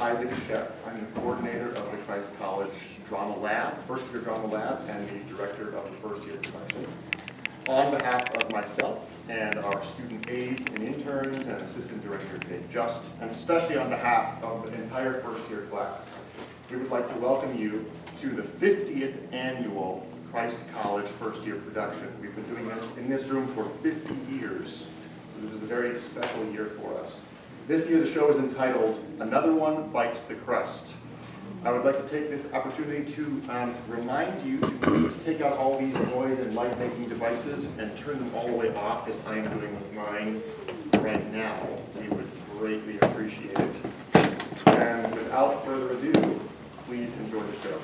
I'm the coordinator of the Crust College Drama Lab, first year Drama Lab, and the director of the first year production. On behalf of myself and our student aides and interns and assistant director Dave Just, and especially on behalf of the entire first year class, we would like to welcome you to the 50th annual Crust College first year production. We've been doing this in this room for 50 years. So this is a very special year for us. This year the show is entitled Another One Bites the Crust. I would like to take this opportunity to remind you to please take out all these noise and light-making devices and turn them all the way off as I am doing with mine right now. We would greatly appreciate it. And without further ado, please enjoy the show.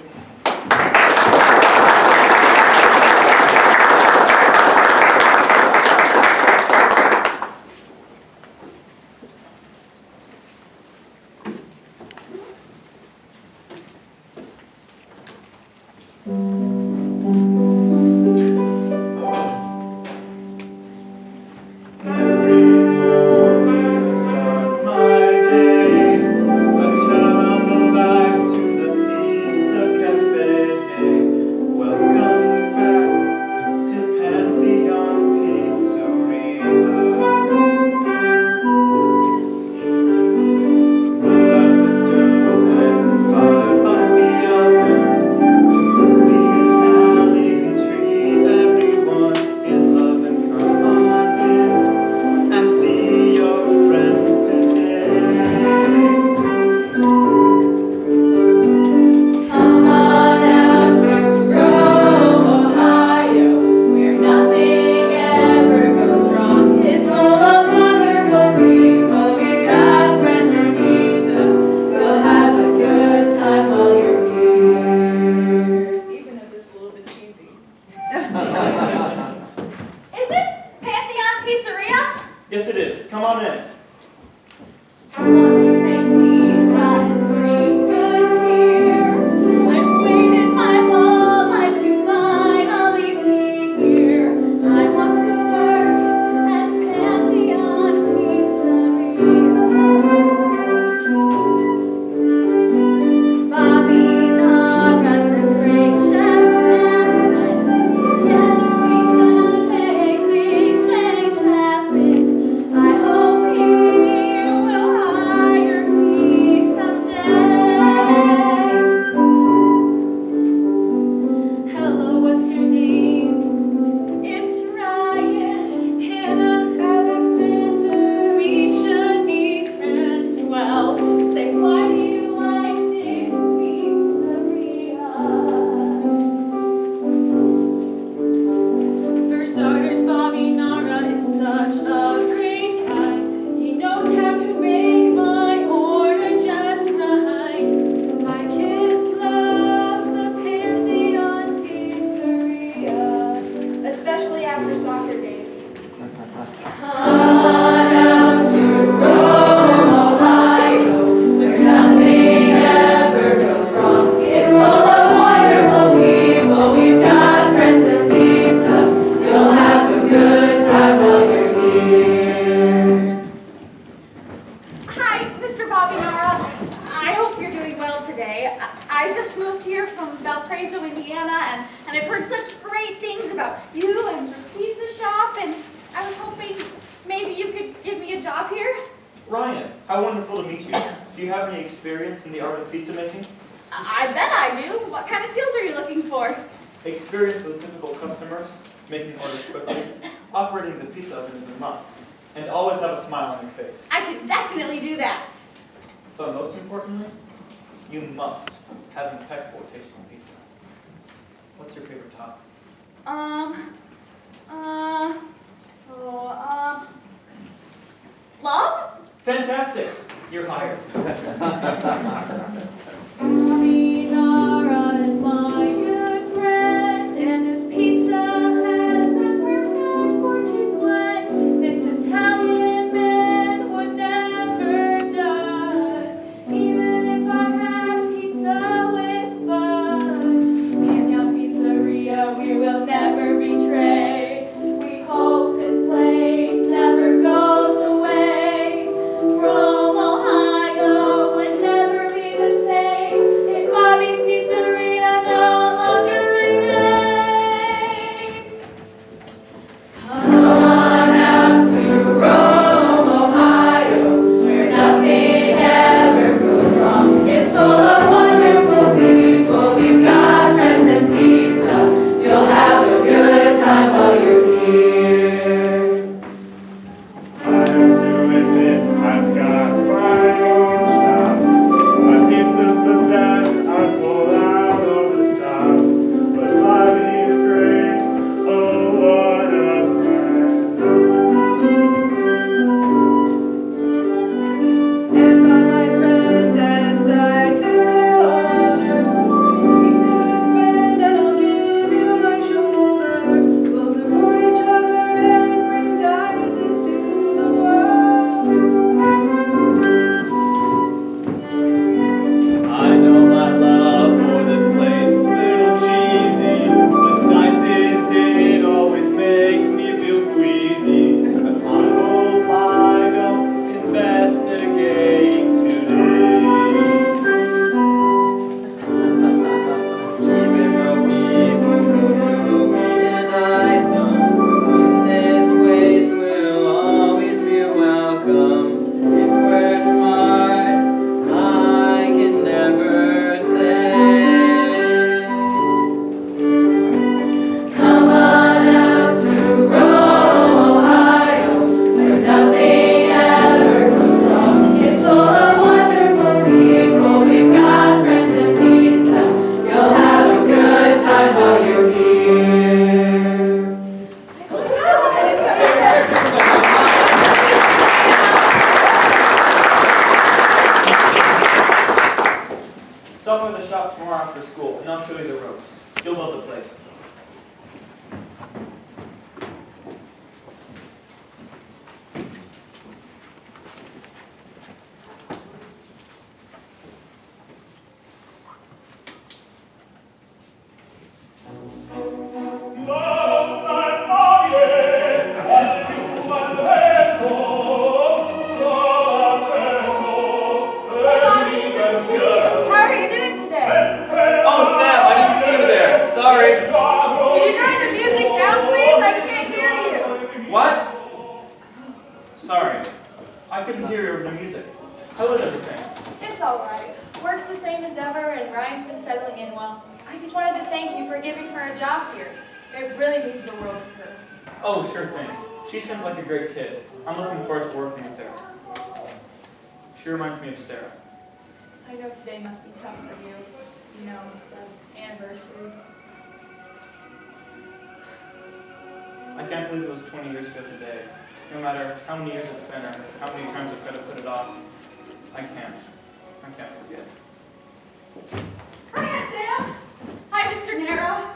Yes, it is. Come on in. I want to make pizza and bring good cheer. I've waited my whole life to finally be here. I want to work at Pantheon Pizzeria. Bobby Naras and great chef and together we can make big change happen. I hope he will hire me someday. Hello, what's your name? It's Ryan, Hannah, Alexander. We should be friends. Well, say, why do you like this pizzeria? For starters, Bobby Nara is such a great guy. He knows how to make my order just right. My kids love the Pantheon Pizzeria, especially after soccer games. Come on out to Rome, Ohio, where nothing ever goes wrong. It's full of wonderful people. We've got friends and pizza. You'll have a good time while you're here. Hi, Mr. Bobby Nara. I hope you're doing well today. I just moved here from Valparaiso, Indiana, and I've heard such great things about you and your pizza shop, and I was hoping maybe you could give me a job here. Ryan, how wonderful to meet you. Do you have any experience in the art of pizza making? I bet I do. What kind of skills are you looking for? Experience with difficult customers, making orders quickly, operating the pizza oven is a must, and always have a smile on your face. I can definitely do that. But most importantly, you must have impeccable taste in pizza. What's your favorite topping? Love? Fantastic! You're hired. Bobby Nara is my good friend, and his pizza has the perfect four cheese blend. This Italian man would never judge, even if I had pizza with fudge. Pantheon Pizzeria, we will never betray. We hope this place never goes away. Rome, Ohio would never be Stop by the shop tomorrow after school, and I'll show you the ropes. You'll love the place. Oh, sure thing. She seems like a great kid. I'm looking forward to working with her. She reminds me of Sarah. I know today must be tough for you. You know, the anniversary. I can't believe it was 20 years ago today. No matter how many years it's been or how many times I've tried to put it off, I can't forget. Hi, Aunt Sam. Hi, Mr. Nero.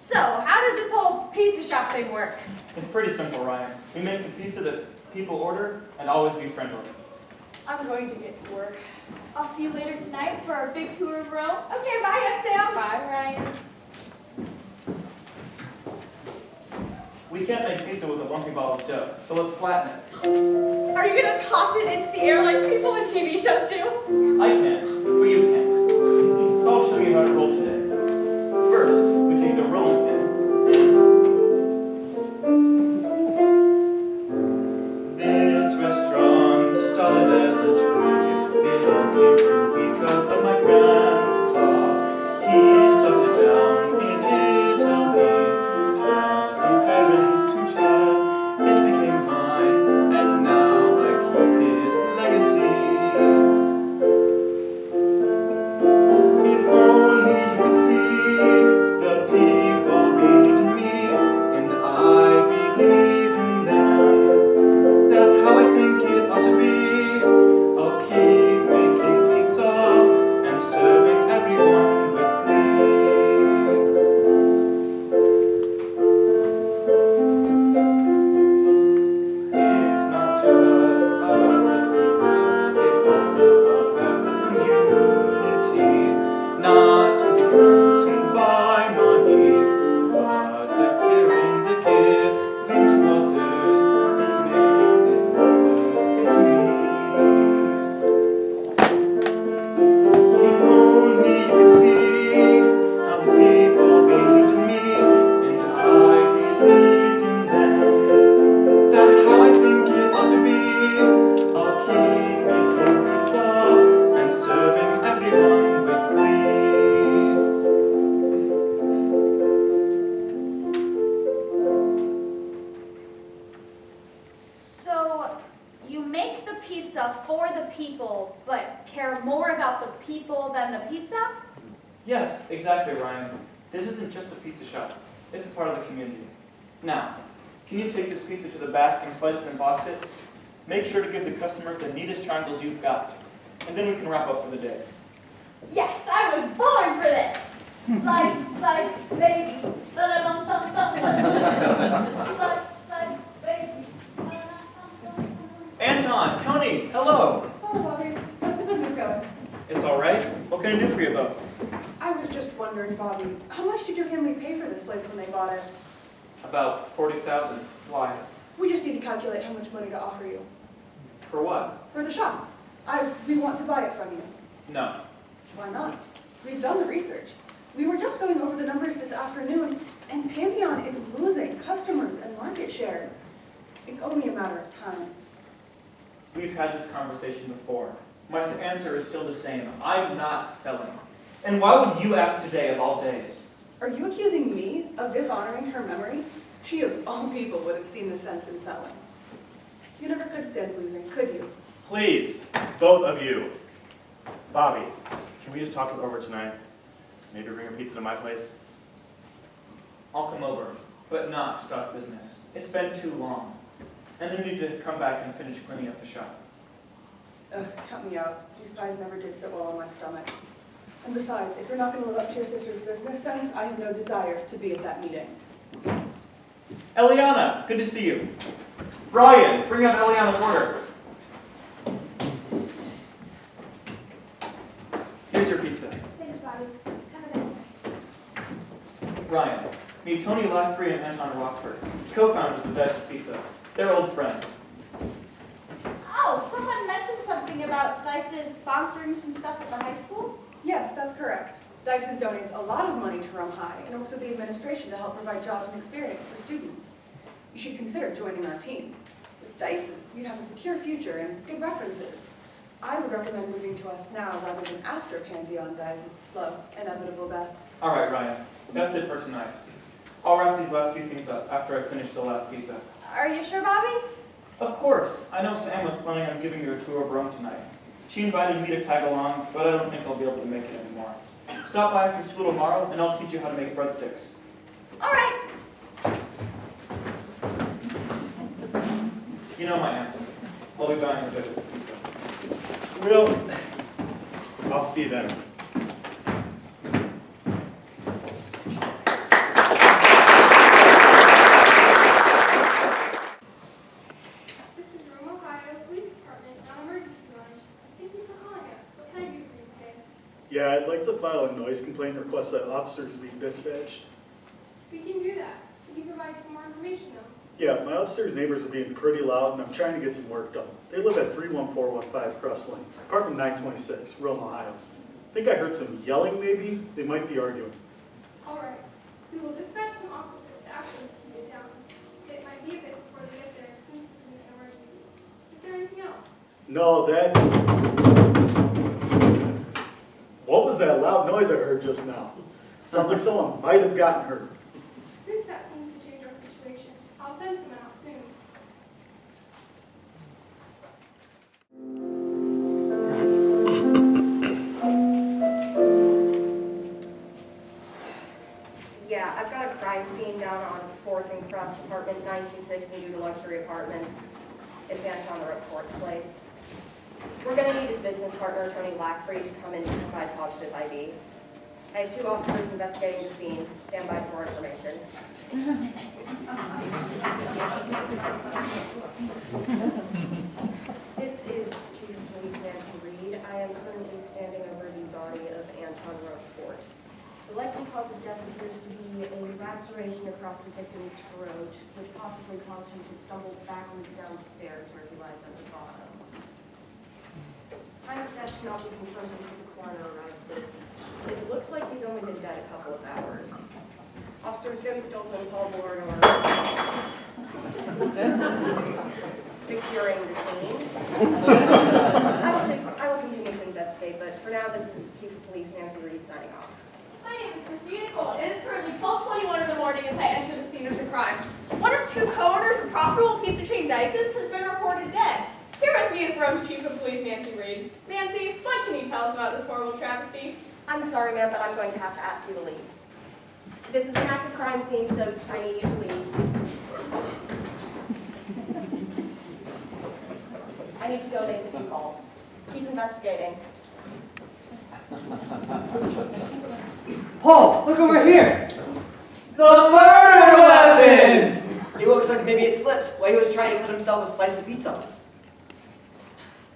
So, how does this whole pizza shop thing work? It's pretty simple, Ryan. We make the pizza that people order and always be friendly. I'm going to get to work. I'll see you later tonight for our big tour of Rome. Okay, bye, Aunt Sam. Bye, Ryan. We can't make pizza with a lumpy ball of dough, so let's flatten it. Are you going to toss it into the air like people in TV shows do? I can, but you can't. So I'll show you how to roll today. First, we take the rolling pin and this restaurant started as a dream. It all came true because of my grandpa. He started down in Italy. Passed from parent to child. It became mine, and now I keep his legacy. If only you could see the people believed in me, and I believe in them. That's how I think it ought to be. I'll keep making pizza and serving everyone with glee. It's not just about the pizza, it's also about the community. Not to be consumed by money, but the caring, the giving to others that makes it worth it to me. If only you could see how the people believed in me, and I believed in them. That's how I think it ought to be. I'll keep making pizza and serving everyone with glee. So, you make the pizza for the people, but care more about the people than the pizza? Yes, exactly, Ryan. This isn't just a pizza shop. It's a part of the community. Now, can you take this pizza to the back and slice it and box it? Make sure to give the customers the neatest triangles you've got. And then we can wrap up for the day. Yes, I was born for this. Slice, slice, baby. Slice, slice, baby. Anton, Tony, hello. Hello, Bobby. How's the business going? It's all right. What can I do for you both? I was just wondering, Bobby, how much did your family pay for this place when they bought it? About 40,000. Why? We just need to calculate how much money to offer you. For what? For the shop. We want to buy it from you. No. Why not? We've done the research. We were just going over the numbers this afternoon, and Pantheon is losing customers and market share. It's only a matter of time. We've had this conversation before. My answer is still the same. I'm not selling. And why would you ask today of all days? Are you accusing me of dishonoring her memory? She of all people would have seen the sense in selling. You never could stand losing, could you? Please, both of you. Bobby, can we just talk it over tonight? Maybe bring a pizza to my place? I'll come over, but not start business. It's been too long. And then you need to come back and finish cleaning up the shop. Ugh, count me out. These pies never did sit well on my stomach. And besides, if you're not going to live up to your sister's business sense, I have no desire to be at that meeting. Eliana, good to see you. Brian, bring up Eliana's order. Here's your pizza. Thanks, Bobby. Have a nice day. Ryan, meet Tony Lacfrey and Anton Rockford, co-founders of Dice's Pizza. They're old friends. Oh, someone mentioned something about Dice's sponsoring some stuff at the high school? Yes, that's correct. Dice's donates a lot of money to Rome High and works with the administration to help provide jobs and experience for students. You should consider joining our team. With Dice's, you'd have a secure future and good references. I would recommend moving to us now rather than after Pantheon dies its slow, inevitable death. All right, Ryan, that's it for tonight. I'll wrap these last few things up after I finish the last pizza. Are you sure, Bobby? Of course, I know Sam was planning on giving you a tour of Rome tonight. She invited me to tag along, but I don't think I'll be able to make it anymore. Stop by after school tomorrow, and I'll teach you how to make breadsticks. All right. You know my answer. I'll be buying a bit of pizza. Well, I'll see you then. This is Rome, Ohio Police Department, non-emergency line. Thank you for calling us. What can I do for you today? Yeah, I'd like to file a noise complaint and request that officers be dispatched. We can do that. Can you provide some more information though? Yeah, my upstairs neighbors are being pretty loud and I'm trying to get some work done. They live at 31415 Crust Lane, apartment 926, Rome, Ohio. I think I heard some yelling maybe. They might be arguing. All right. We will dispatch some officers to ask them to keep it down. It might be a bit before they get there since this is an emergency. Is there anything else? No, that's... What was that loud noise I heard just now? Sounds like someone might have gotten hurt. Since that seems to change our situation, I'll send someone out soon. Yeah, I've got a crime scene down on 4th and Crust, apartment 926 in Duda Luxury Apartments. It's Anton Rockford's place. We're going to need his business partner, Tony Lacfrey, to come in to provide positive ID. I have 2 officers investigating the scene. Stand by for more information. This is Chief of Police Nancy Reed. I am currently standing over the body of Anton Rockford. The likely cause of death appears to be a laceration across the victim's throat, which possibly caused him to stumble backwards down the stairs where he lies at the bottom. Time of death cannot be confirmed until the coroner arrives, but it looks like he's only been dead a couple of hours. Officers Joey Stolten and Paul Bourne are securing the scene. I will continue to investigate, but for now, this is Chief of Police Nancy Reed signing off. My name is Christina Cole, and it is currently 12:21 in the morning as I enter the scene of the crime. One of 2 co-owners of profitable pizza chain Dice's has been reported dead. Here with me is Rome's Chief of Police, Nancy Reed. Nancy, what can you tell us about this horrible travesty? I'm sorry, ma'am, but I'm going to have to ask you to leave. This is an active crime scene, so I need you to leave. I need to go make a few calls. Keep investigating. Paul, look over here! The murder weapon! It looks like maybe it slipped while he was trying to cut himself a slice of pizza.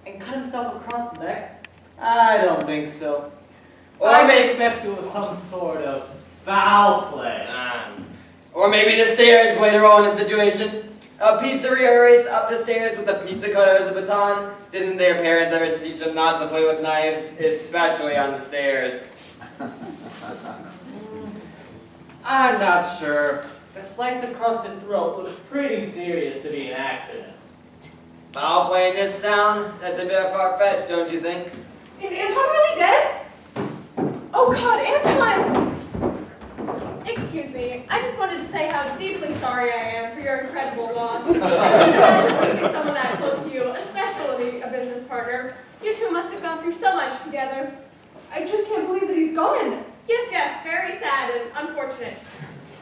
And cut himself across the neck? I don't think so. Or I maybe, suspect it was some sort of foul play. or maybe the stairs played a role in the situation. A pizzeria race up the stairs with a pizza cutter as a baton. Didn't their parents ever teach them not to play with knives, especially on the stairs? I'm not sure. The slice across his throat was pretty serious to be an accident. Foul play in this town? That's a bit far-fetched, don't you think? Is Anton really dead? Oh God, Anton! Excuse me, I just wanted to say how deeply sorry I am for your incredible loss. I couldn't imagine losing someone that close to you, especially a business partner. You 2 must have gone through so much together. I just can't believe that he's gone. Yes, very sad and unfortunate.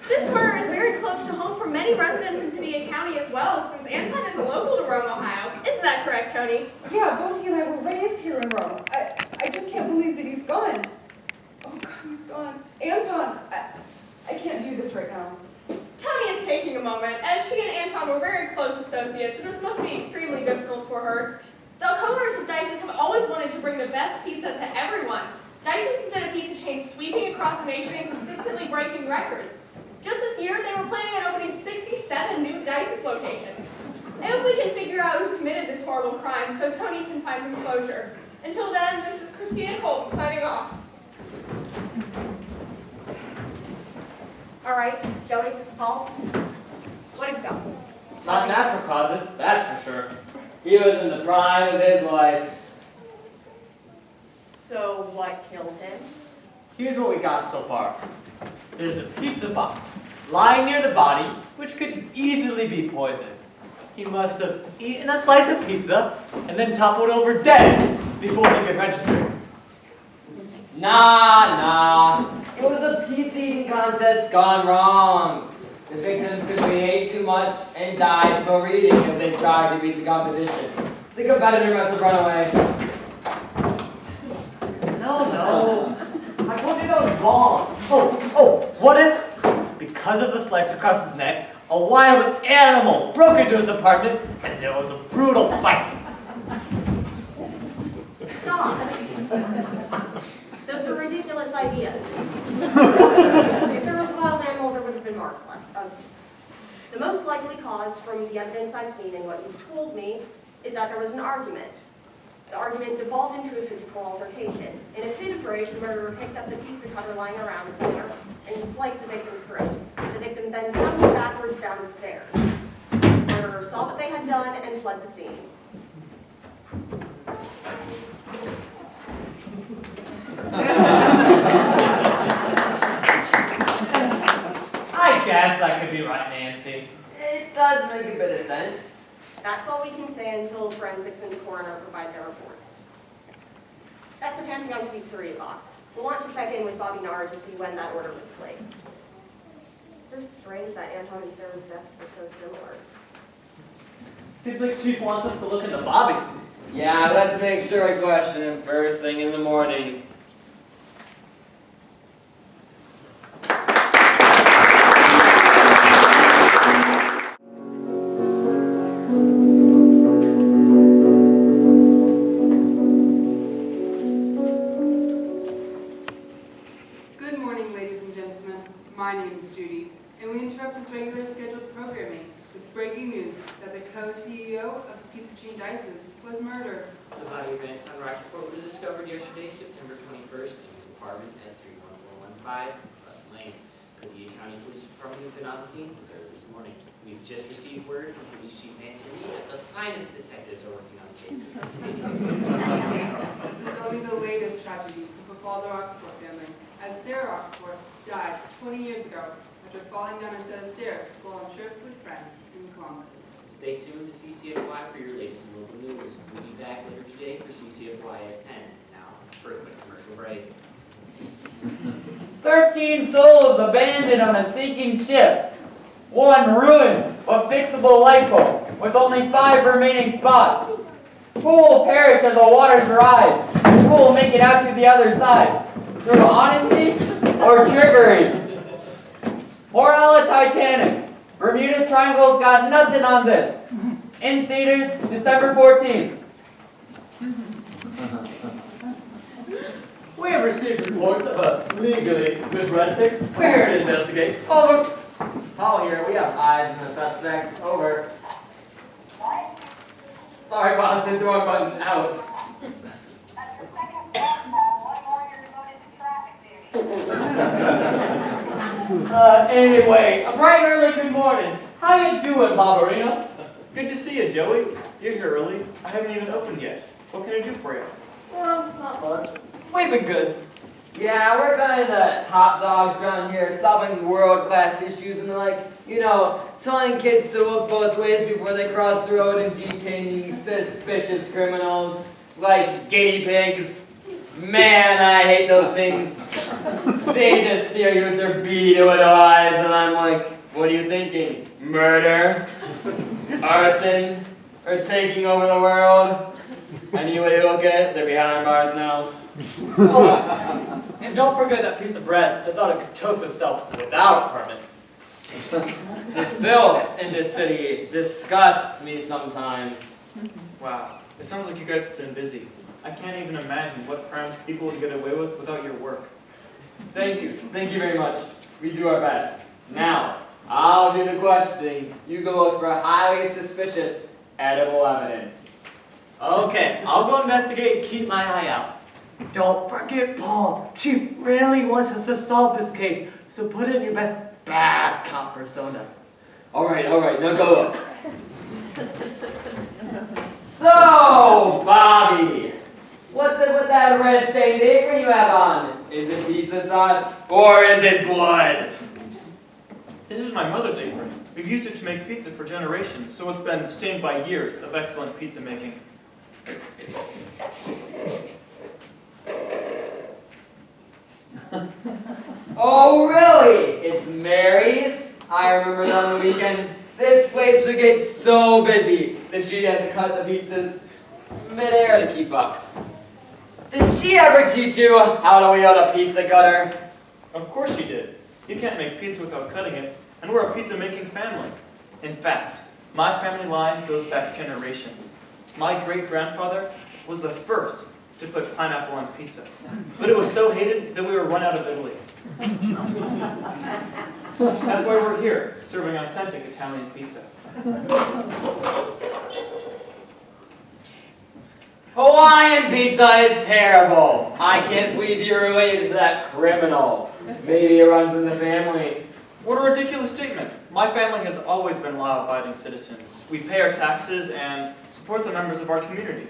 This murder is very close to home for many residents in Padilla County as well, since Anton is a local to Rome, Ohio. Isn't that correct, Tony? Yeah, both he and I were raised here in Rome. I just can't believe that he's gone. Anton, I can't do this right now. Tony is taking a moment, as she and Anton were very close associates, and this must be extremely difficult for her. The co-owners of Dice's have always wanted to bring the best pizza to everyone. Dice's has been a pizza chain sweeping across the nation and consistently breaking records. Just this year, they were planning on opening 67 new Dice's locations. I hope we can figure out who committed this horrible crime so Tony can find some closure. Until then, this is Christina Holt signing off. All right, Joey, Paul, what have you got? Not natural causes, that's for sure. He was in the prime of his life. So what killed him? Here's what we got so far. There's a pizza box lying near the body, which could easily be poisoned. He must have eaten a slice of pizza and then toppled over dead before he could register. Nah. It was a pizza eating contest gone wrong. The victims simply ate too much and died from overeating as they tried to beat the competition. The competitor must have run away. No. I told you that was wrong. Oh, what if, because of the slice across his neck, a wild animal broke into his apartment and there was a brutal fight? Stop. Those are ridiculous ideas. If there was a wild animal, there would have been marks left. The most likely cause from the evidence I've seen and what you've told me is that there was an argument. The argument devolved into a physical altercation. In a fit of rage, the murderer picked up the pizza cutter lying around somewhere and sliced the victim's throat. The victim then stumbled backwards down the stairs. The murderer saw what they had done and fled the scene. I guess I could be right, Nancy. It does make a bit of sense. That's all we can say until forensics and the coroner provide their reports. That's the Pantheon Pizzeria box. We'll want to check in with Bobby Nard to see when that order was placed. It's so strange that Anton and Sarah's deaths were so similar. Seems like Chief wants us to look into Bobby. Yeah, let's make sure we question him first thing in the morning. Good morning, ladies and gentlemen. My name is Judy, and we interrupt this regular scheduled programming with breaking news that the co-CEO of the pizza chain Dice's was murdered. The body of Anton Rochefort was discovered yesterday, September 21st, in his apartment at 31415 Crust Lane. The County Police Department has been on the scene since early this morning. We've just received word from Police Chief Nancy Reed that the finest detectives are working on the case. This is only the latest tragedy to befall the Rochefort family, as Sarah Rochefort died 20 years ago after falling down a set of stairs while on a trip with friends in Columbus. Stay tuned to CCFY for your latest and local news. We'll be back later today for CCFY at 10. Now, for a quick commercial break. 13 souls abandoned on a sinking ship. 1 ruined but fixable lifeboat with only 5 remaining spots. Who will perish as the waters rise? Who will make it out to the other side? Through honesty or trickery? Moral of Titanic. Bermuda's Triangle got nothing on this. In theaters, December 14th. We have received reports of a legally good resting. We're here to investigate. Over. Paul here, we have eyes on the suspect. Over. Sorry, boss, hit the wrong button. Out. Anyway, a bright and early good morning. How you doing, Barbarino? Good to see you, Joey. You're here early. I haven't even opened yet. What can I do for you? Well, not much. We've been good. Yeah, we're kind of the top dogs around here, solving world-class issues and telling kids to look both ways before they cross the road and detaining suspicious criminals like guinea pigs. Man, I hate those things. They just stare you with their beady little eyes, and I'm like, what are you thinking? Murder? Arson? Or taking over the world? Any way you look at it, they're behind bars now. And don't forget that piece of bread that thought it could toast itself without a permit. The filth in this city disgusts me sometimes. Wow, it sounds like you guys have been busy. I can't even imagine what crimes people would get away with without your work. Thank you very much. We do our best. Now, I'll do the questioning. You go look for highly suspicious edible evidence. Okay, I'll go investigate and keep my eye out. Don't forget Paul. She really wants us to solve this case, so put in your best bad cop persona. All right, now go look. So, Bobby, what's it with that red stained apron you have on? Is it pizza sauce or is it blood? This is my mother's apron. We've used it to make pizza for generations, so it's been stained by years of excellent pizza making. Oh, really? It's Mary's? I remember on the weekends, this place would get so busy that she'd have to cut the pizzas mid-air to keep up. Did she ever teach you how to wield a pizza cutter? Of course she did. You can't make pizza without cutting it, and we're a pizza-making family. In fact, my family line goes back generations. My great-grandfather was the first to put pineapple on pizza, but it was so hated that we were run out of Italy. That's why we're here, serving authentic Italian pizza. Hawaiian pizza is terrible. I can't believe you're related to that criminal. Maybe it runs in the family. What a ridiculous statement. My family has always been law-abiding citizens. We pay our taxes and support the members of our community.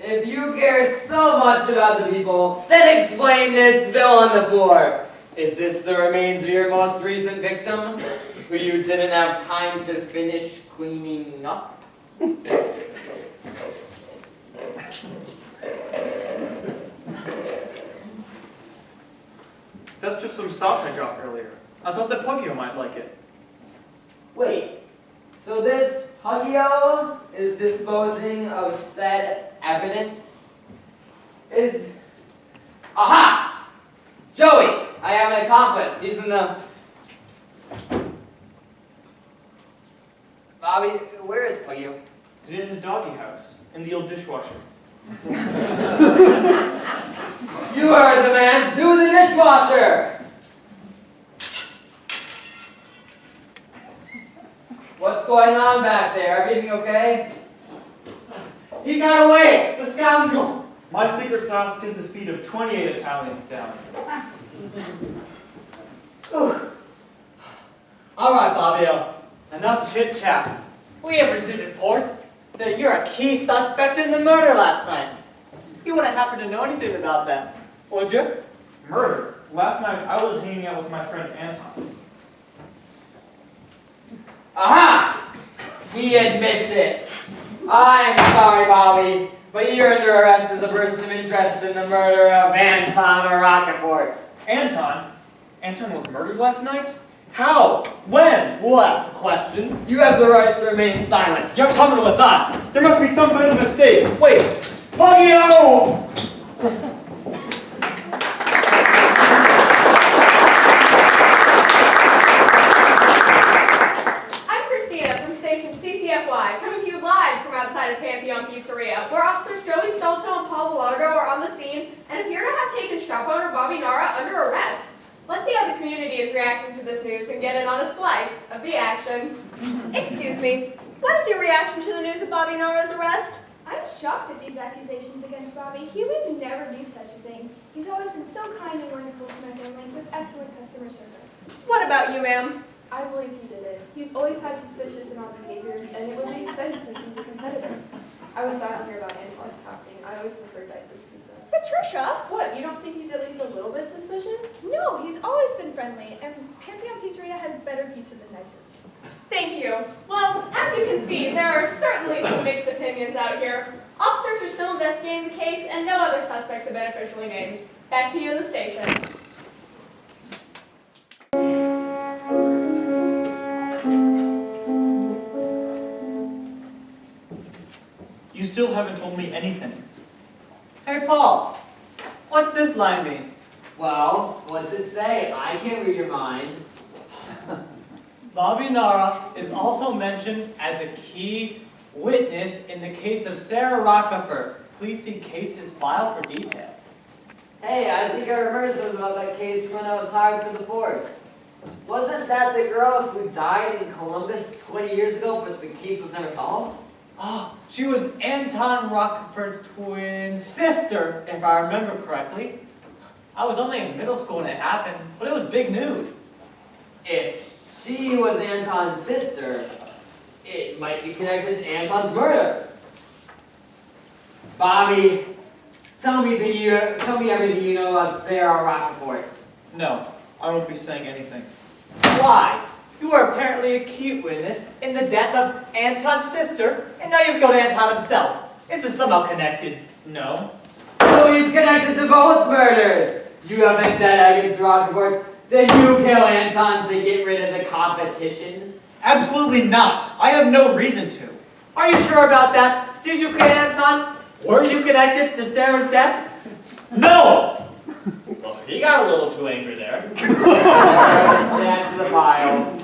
If you care so much about the people, then explain this bill on the floor. Is this the remains of your most recent victim, who you didn't have time to finish cleaning up? That's just some sauce I dropped earlier. I thought that Pugio might like it. Wait, so this Pugio is disposing of said evidence? Aha! Joey, I have an accomplice. He's in the... Bobby, where is Pugio? He's in his doggy house, in the old dishwasher. You heard the man. To the dishwasher! What's going on back there? Everything okay? He got away, the scoundrel. My secret sauce gives the speed of 28 Italians down. All right, Bobbio, enough chit-chat. We have received reports that you're a key suspect in the murder last night. You wouldn't happen to know anything about that, would you? Murder? Last night I was hanging out with my friend Anton. Aha! He admits it. I'm sorry, Bobby, but you're under arrest as a person of interest in the murder of Anton Rockefort. Anton? Anton was murdered last night? How? When? We'll ask the questions. You have the right to remain silent. You're coming with us. There must be some kind of mistake. Wait! Pugio! I'm Christina from station CCFY, coming to you live from outside of Pantheon Pizzeria, where officers Joey Stelto and Paul Velardo are on the scene and appear to have taken shop owner Bobby Nara under arrest. Let's see how the community is reacting to this news and get in on a slice of the action. Excuse me, what is your reaction to the news of Bobby Nara's arrest? I'm shocked at these accusations against Bobby. He would never do such a thing. He's always been so kind and wonderful to my family with excellent customer service. What about you, ma'am? I believe he did it. He's always had suspicious and odd behaviors, and it would make sense since he's a competitor. I was sad to hear about Antoine's passing. I always preferred Dice's pizza. Patricia? What, you don't think he's at least a little bit suspicious? No, he's always been friendly, and Pantheon Pizzeria has better pizza than Dice's. Thank you. Well, as you can see, there are certainly some mixed opinions out here. Officers are still investigating the case, and no other suspects have been officially named. Back to you in the station. You still haven't told me anything. Hey, Paul, what's this this line mean? Well, what's it say? I can't read your mind. Bobby Nara is also mentioned as a key witness in the case of Sarah Rockefeller. Please see cases file for detail. Hey, I think I remember something about that case when I was hired for the force. Wasn't that the girl who died in Columbus 20 years ago, but the case was never solved? Oh, she was Anton Rockefeller's twin sister, if I remember correctly. I was only in middle school when it happened, but it was big news. If she was Anton's sister, it might be connected to Anton's murder. Bobby, tell me everything you know about Sarah Rockefeller. No, I won't be saying anything. Why? You are apparently a key witness in the death of Anton's sister, and now you've got Anton himself. It's just somehow connected. No? So he's connected to both murders. You have vendetta against the Rockefeller. Did you kill Anton to get rid of the competition? Absolutely not. I have no reason to. Are you sure about that? Did you kill Anton? Were you connected to Sarah's death? No! Well, he got a little too angry there. Stand to the pile.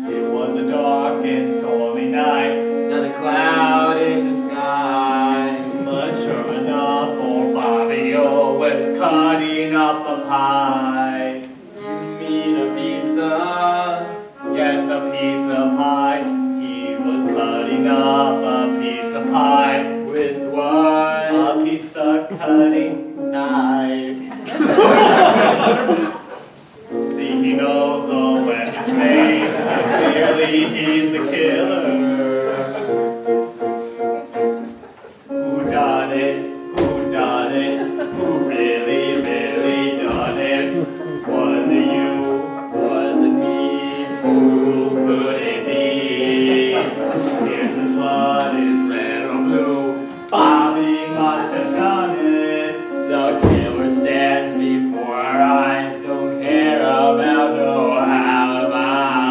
It was a dark and stormy night. Not a cloud in the sky. But sure enough, old Bobby O was cutting up a pie. You mean a pizza? Yes, a pizza pie. He was cutting up a pizza pie. With what? A pizza cutting knife. See, he knows the weapon's made. Clearly, he's the killer. Who done it? Who done it? Who really, really done it? Was it you? Was it me? Who could it be? If the blood is red or blue, Bobby must have done it. The killer stands before our eyes. Don't care about no alibi.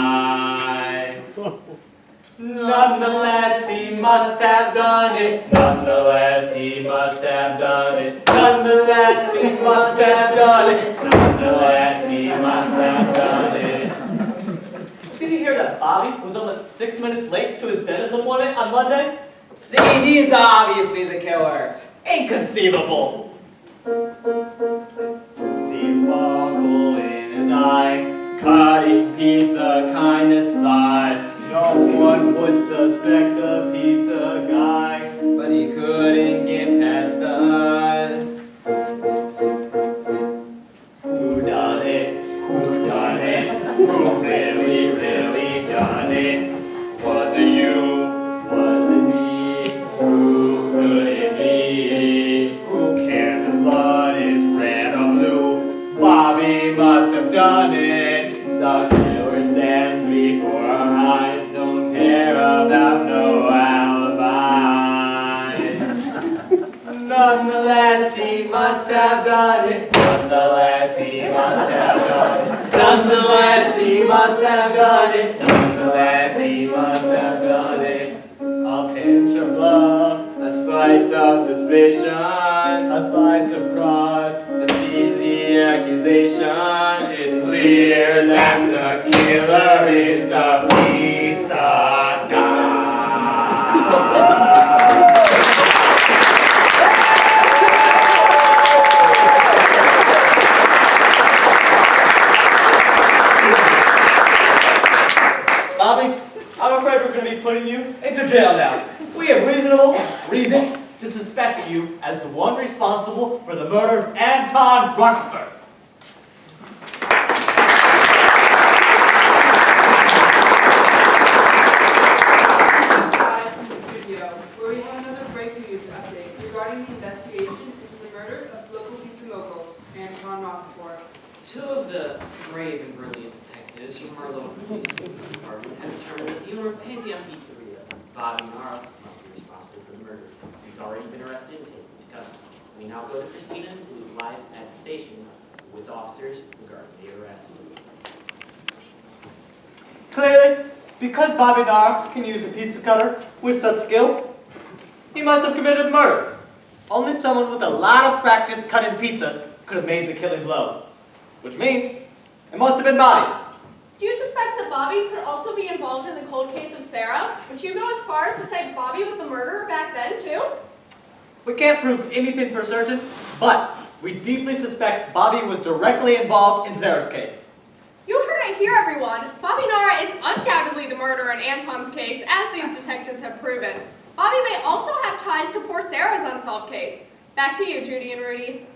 Nonetheless, he must have done it. Nonetheless, he must have done it. Nonetheless, he must have done it. Nonetheless, he must have done it. Did you hear that Bobby was almost 6 minutes late to his dentist appointment on Monday? See, he's obviously the killer. Inconceivable. See his sparkle in his eye. Cutting pizza kinda sus. No one would suspect the pizza guy. But he couldn't get past us. Who done it? Who done it? Who really, really done it? Was it you? Was it me? Who could it be? Who cares if blood is red or blue? Bobby must have done it. The killer stands before our eyes. Don't care about no alibi. Nonetheless, he must have done it. Nonetheless, he must have done it. Nonetheless, he must have done it. Nonetheless, he must have done it. A pinch of love, A slice of suspicion. a slice of crust. A cheesy accusation. It's clear that the killer is the pizza guy. Bobby, I'm afraid we're going to be putting you into jail now. We have reasonable reason to suspect you as the one responsible for the murder of Anton Rockefeller. From the studio, where we have another breaking news update regarding the investigation into the murder of local pizza mogul Anton Rockefeller. Two of the brave and brilliant detectives from our local police department have determined that the owner of Pantheon Pizzeria, Bobby Nara, must be responsible for the murder. He's already been arrested and taken to custody. We now go to Christina, who is live at the station with officers regarding the arrest. Clearly, because Bobby Nara can use a pizza cutter with such skill, he must have committed the murder. Only someone with a lot of practice cutting pizzas could have made the killing blow. Which means, it must have been Bobby. Do you suspect that Bobby could also be involved in the cold case of Sarah? Would you go as far as to say Bobby was the murderer back then, too? We can't prove anything for certain, but we deeply suspect Bobby was directly involved in Sarah's case. You heard it here, everyone. Bobby Nara is undoubtedly the murderer in Anton's case, as these detectives have proven. Bobby may also have ties to poor Sarah's unsolved case. Back to you, Judy and Rudy.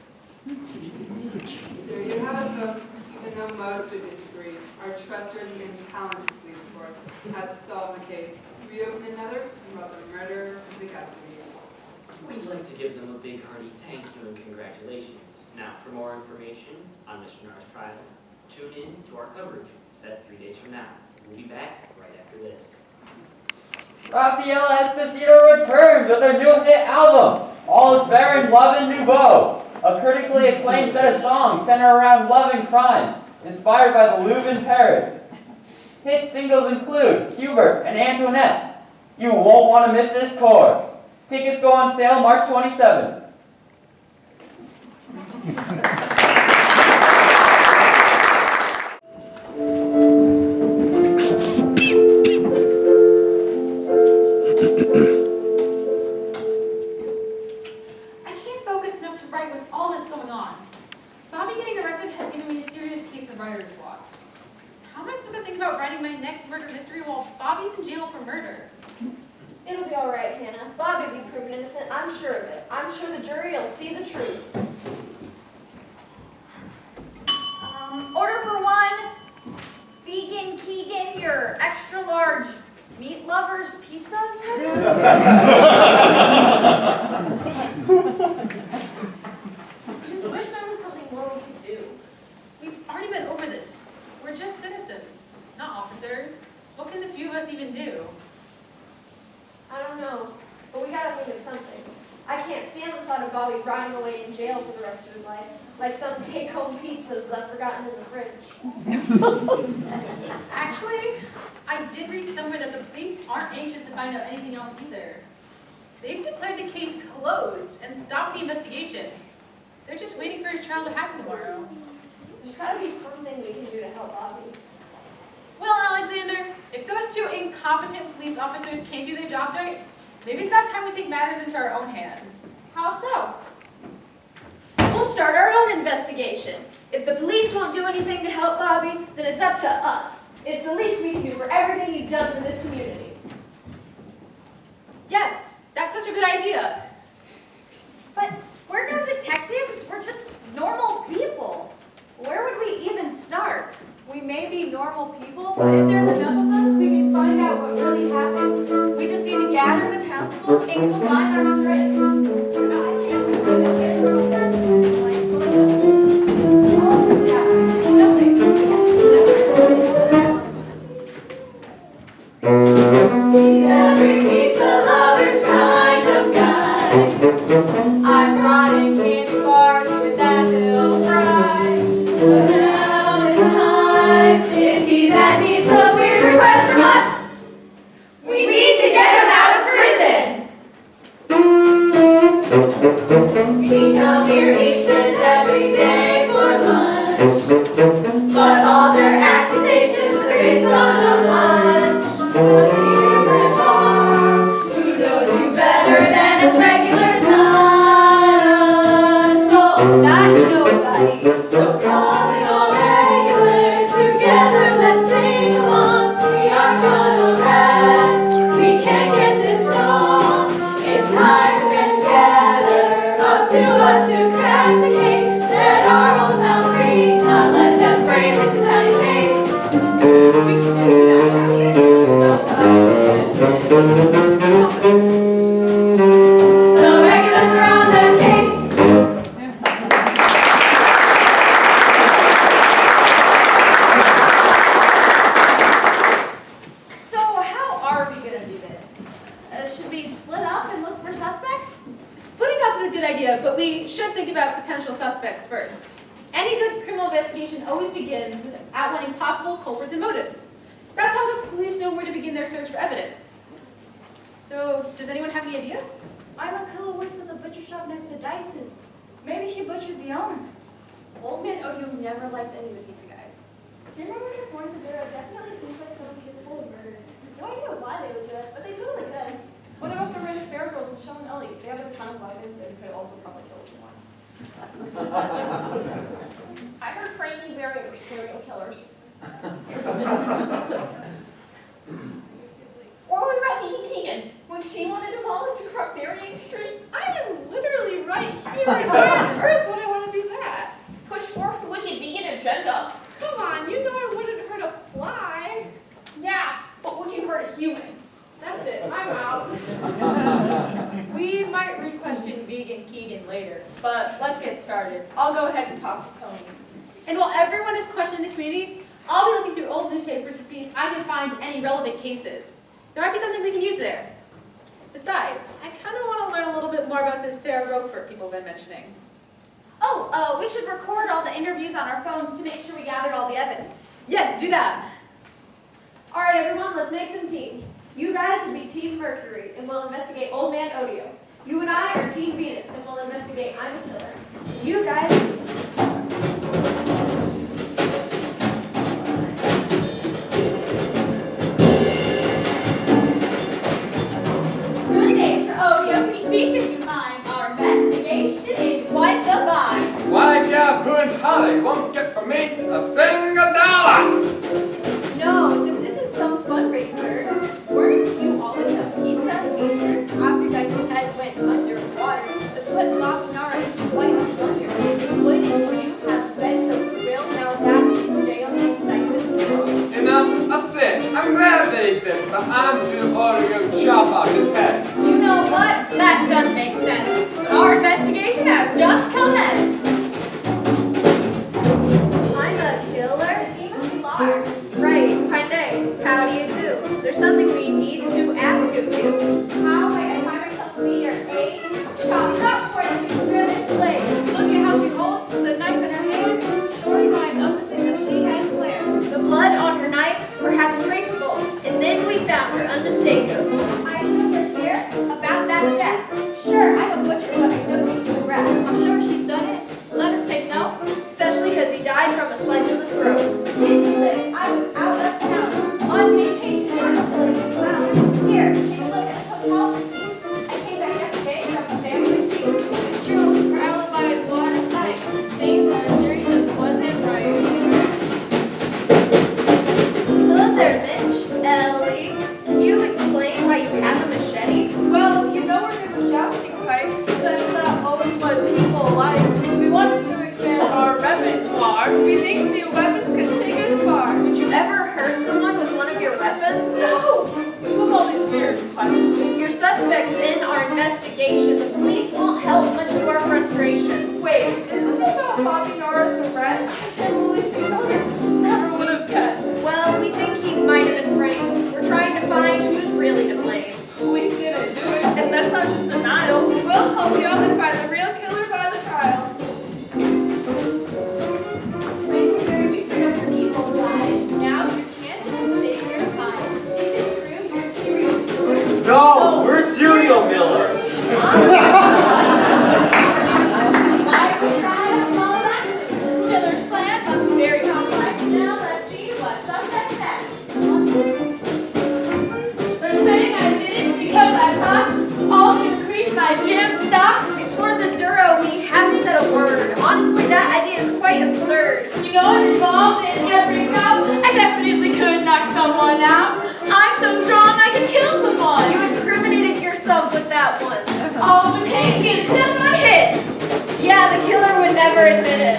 There you have it, folks. Even though most would disagree, our trustworthy and talented police force has solved the case. Three over another, and brought the murderer to custody. We'd like to give them a big hearty thank you and congratulations. Now, for more information on Mr. Nara's trial, tune in to our coverage, set 3 days from now. We'll be back right after this. Rafael Esposito returns with their new hit album, All Is Fair in Love and Nouveau, a critically acclaimed set of songs centered around love and crime, inspired by the Louvre in Paris. Hit singles include Hubert and Antoinette, You Won't Want to Miss This Chord. Tickets go on sale March 27th. I can't focus enough to write with all this going on. Bobby getting arrested has given me a serious case of writer's block. How am I supposed to think about writing my next murder mystery while Bobby's in jail for murder? It'll be all right, Hannah. Bobby will be proven innocent. I'm sure of it. I'm sure the jury will see the truth. Order for one. Vegan Keegan, your extra large meat lovers pizzas ready? Just wish there was something more we could do. We've already been over this. We're just citizens, not officers. What can the few of us even do? I don't know, but we gotta think of something. I can't stand the thought of Bobby rotting away in jail for the rest of his life, like some take-home pizzas left forgotten in the fridge. Actually, I did read somewhere that the police aren't anxious to find out anything else either. They've declared the case closed and stopped the investigation. They're just waiting for his trial to happen tomorrow. There's gotta be something we can do to help Bobby. Well, Alexander, if those two incompetent police officers can't do their jobs right, maybe it's about time we take matters into our own hands. How so? We'll start our own investigation. If the police won't do anything to help Bobby, then it's up to us. It's the least we can do for everything he's done for this community. Yes, that's such a good idea. But we're no detectives, we're just normal people. Where would we even start? We may be normal people, but if there's enough of us, we can find out what really happened. We just need to gather the townsfolk and combine our strengths. He's every pizza lover's kind of guy. I'm rotting candy bars, even that he'll fry. But now it's time. It's he that needs a weird request from us. We need to get him out of prison. We come here each and every day for lunch, but all their accusations are based on a hunch. A different bar, who knows you better than his regular son? So not nobody. So come in all regulars together. Let's sing along. We are gonna rest. We can't get this wrong. It's time to get together. Up to us to crack the case. Set our own mouth free. Not let them frame his Italian face. We can do that. The regulars are on their case. So how are we gonna do this? Should we split up and look for suspects? Splitting up is a good idea, but we should think about potential suspects first. Any good criminal investigation always begins with outlining possible culprits and motives. That's how the police know where to begin their search for evidence. So, does anyone have any ideas? Ida Killer works at the butcher shop next to Dice's. Maybe she butchered the owner. Old Man Odio never liked any of the pizza guys. Do you remember the points of Dura? Definitely seems like someone capable of murder. No idea why they would do it, but they totally could. What about the random fair girls and Michelle and Ellie? They have a ton of weapons and could also probably kill someone. I heard Frankie and Barry were serial killers. Or what about Nikki Keegan? When she wanted to demolish the corrupt Burying Street? I am literally right here on Earth when I want to do that. Push forth the wicked vegan agenda. Come on, you know I wouldn't hurt a fly. Yeah, but would you hurt a human? That's it, I'm out. We might re-question Vegan Keegan later, but let's get started. I'll go ahead and talk to Tony. And while everyone is questioning the community, I'll be looking through old newspapers to see if I can find any relevant cases. There might be something we can use there. Besides, I kind of want to learn a little bit more about this Sarah Roquefort people have been mentioning. Oh, we should record all the interviews on our phones to make sure we gathered all the evidence. Yes, do that. All right, everyone, let's make some teams. You guys will be Team Mercury, and we'll investigate Old Man Odio. You and I are Team Venus, and we'll investigate I'm a Killer. You guys... Good day, Sir Odio. Can you speak if you mind? Our investigation is quite divine. Why, yeah, who and Holly won't get from me a single dollar. No, this isn't some fundraiser. Weren't you always a pizza hater? After Dice's head went underwater, the put Bob Nara is quite a wonder. Wouldn't you have been so thrilled now that he's jailed in Dice's world? Enough, I said, I'm glad that he said, but I'm too old to go chop off his head. You know what? That does make sense. Our investigation has just commenced. I'm a killer? Even far. Right, my name. How do you do? There's something we need to ask of you. How may I find myself to be your aid? Chop where she threw this blade. Look at how she holds the knife in her hand. Sure sign of the thing that she has flared. The blood on her knife, perhaps traceable, and then we found her unmistakable. I took her here about that death. Sure, I'm a butcher, but I know you can rap. I'm sure she's done it. Let us take note. Especially because he died from a slice of the throat. Ridiculous, I was out of town, on vacation, not feeling clown. Here, take a look at some policies. I came back yesterday from a family feast. It's true, her alibi is watertight. Seems our theory just wasn't right. Hello there, Mitch. Ellie, can you explain why you have a machete? Well, you know we're good with jousting pikes. That's not always what people like. We wanted to expand our repertoire. We think new weapons can take us far. Would you ever hurt someone with one of your weapons? No! Who all these weird questions? Your suspects in our investigation. The police won't help much to our frustration. Wait, is this about Bobby Nara's arrest? I can't believe he's on it. Never would have guessed. Well, we think he might have been framed. We're trying to find who's really to blame. We didn't do it, and that's not just denial. We'll help you out and find the real killer by the trial. Thank you very much for your evil side. Now your chance to save your time. Is it true you're a serial killer? No, we're serial millers. Why are we trying to follow that? Killer's plan must be very complex. Now let's see what's up next. So you're saying I did it because I thought all to increase my gym stocks? As far as Enduro, we haven't said a word. Honestly, that idea is quite absurd. You know I'm involved in every route. I definitely could knock someone out. I'm so strong I could kill someone. You incriminated yourself with that one. Oh, the tank is just my hit. Yeah, the killer would never admit it.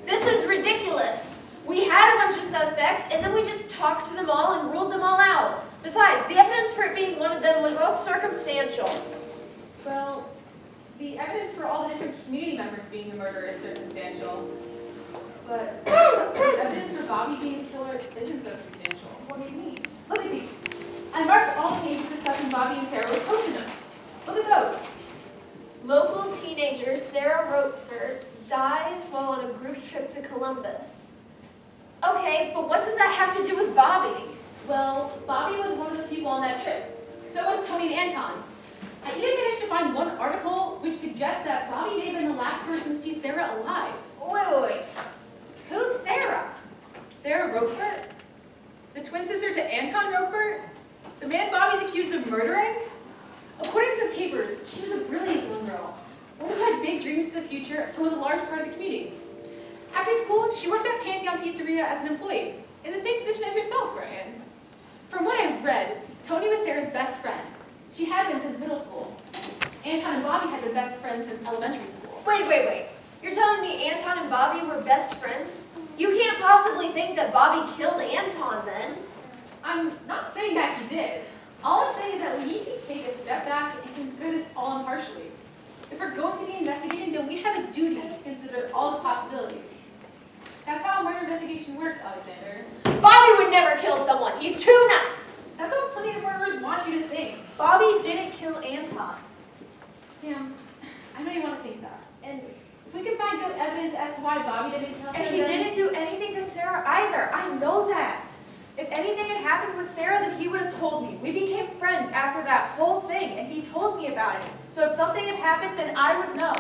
This is ridiculous. We had a bunch of suspects, and then we just talked to them all and ruled them all out. Besides, the evidence for it being one of them was all circumstantial. Well, the evidence for all the different community members being the murderer is circumstantial. But the evidence for Bobby being the killer isn't circumstantial. What do you mean? Look at these. I I marked all pages discussing Bobby and Sarah with post-it notes. Look at those. Local teenager Sarah Rochefort dies while on a group trip to Columbus. Okay, but what does that have to do with Bobby? Well, Bobby was one of the people on that trip. So was Tony and Anton. I even managed to find one article which suggests that Bobby may have been the last person to see Sarah alive. Wait. Who's Sarah? Sarah Rochefort? The twin sister to Anton Rochefort? The man Bobby's accused of murdering? According to the papers, she was a brilliant young girl, one who had big dreams for the future and was a large part of the community. After school, she worked at Pantheon Pizzeria as an employee, in the same position as yourself, Ryan. From what I've read, Tony was Sarah's best friend. She had been since middle school. Anton and Bobby had been best friends since elementary school. Wait. You're telling me Anton and Bobby were best friends? You can't possibly think that Bobby killed Anton then. I'm not saying that he did. All I'm saying is that we need to take a step back and consider this all impartially. If we're going to be investigating, then we have a duty to consider all the possibilities. That's how a murder investigation works, Alexander. Bobby would never kill someone. He's too nice. That's what plenty of murderers want you to think. Bobby didn't kill Anton. Sam, I know you want to think that. And if we can find good evidence as to why Bobby didn't kill him, And he didn't do anything to Sarah either. I know that. If anything had happened with Sarah, then he would have told me. We became friends after that whole thing, and he told me about it. So if something had happened, then I would know.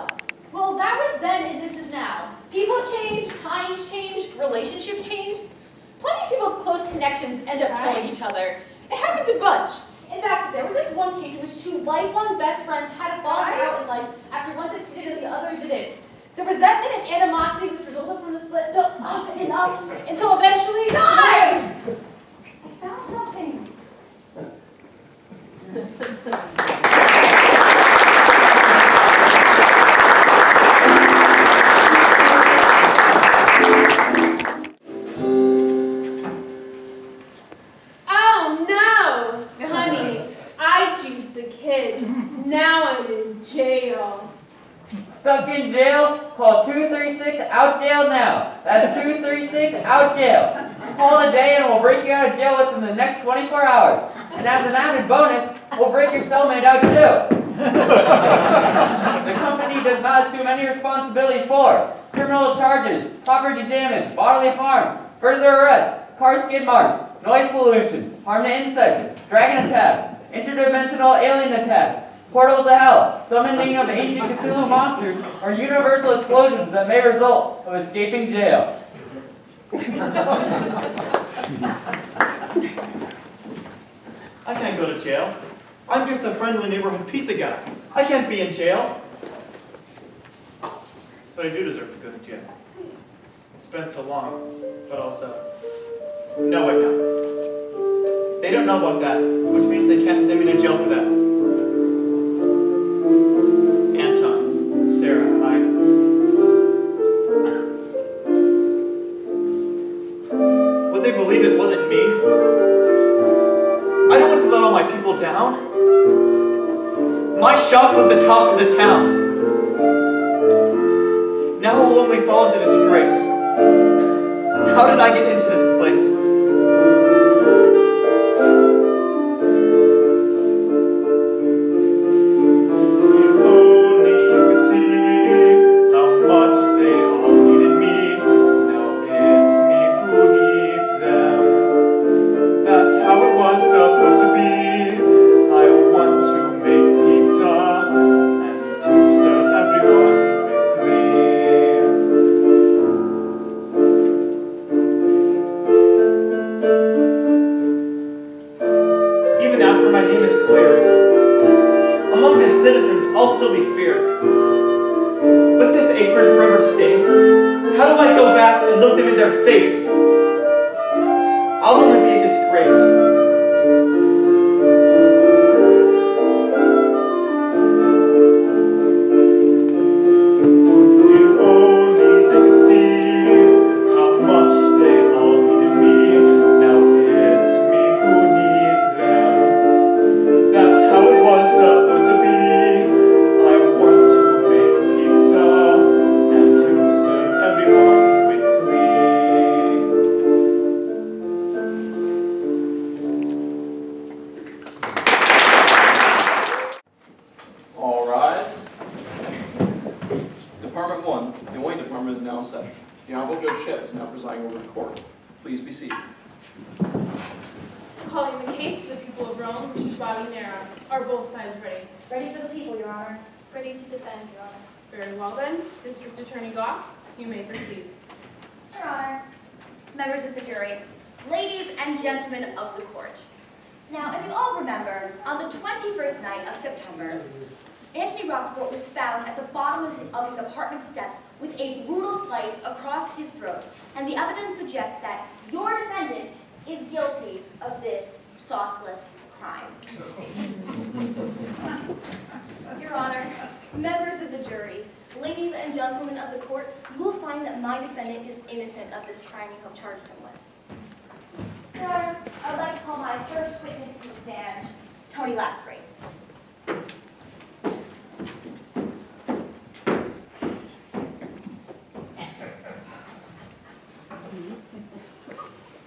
Well, that was then and this is now. People change, times change, relationships change. Plenty of people with close connections end up killing each other. It happens a bunch. In fact, there was this one case in which two lifelong best friends had a falling out in life after one succeeded and the other didn't. The resentment and animosity which resulted from the split built up and up until eventually, guys! I found something. Oh no! Honey, I choose the kids. Now I'm in jail. Stuck in jail? Call 236 out jail now. That's 236 out jail. Call a day and we'll break you out of jail within the next 24 hours. And as an added bonus, we'll break your cellmate out too. The company does not assume any responsibility for criminal charges, property damage, bodily harm, further arrest, car skid marks, noise pollution, harm to insects, dragon attacks, interdimensional alien attacks, portals to hell, summoning of ancient Cthulhu monsters, or universal explosions that may result of escaping jail. I can't go to jail. I'm just a friendly neighborhood pizza guy. I can't be in jail. But I do deserve to go to jail. It's been so long, but also... No, wait, no. They don't know about that, which means they can't send me to jail for that. Anton, Sarah, would they believe it wasn't me? I don't want to let all my people down. My shop was the talk of the town. Now I will only fall into disgrace. How did I get into this place? is now in session. The Honorable Judge Shedd is now presiding over the court. Please be seated. Calling the case of the people of Rome, Bobby Nera. Are both sides ready? Ready for the people, Your Honor. Ready to defend, Your Honor. Very well then. District Attorney Goss, you may proceed. Your Honor, members of the jury, ladies and gentlemen of the court. Now, as you all remember, on the 21st night of September, Anthony Rockport was found at the bottom of his apartment steps with a brutal slice across his throat, and the evidence suggests that your defendant is guilty of this sauceless crime. Your Honor, members of the jury, ladies and gentlemen of the court, you will find that my defendant is innocent of this crime you have charged him with. Your Honor, I would like to call my first witness to the stand, Tony Lafferty.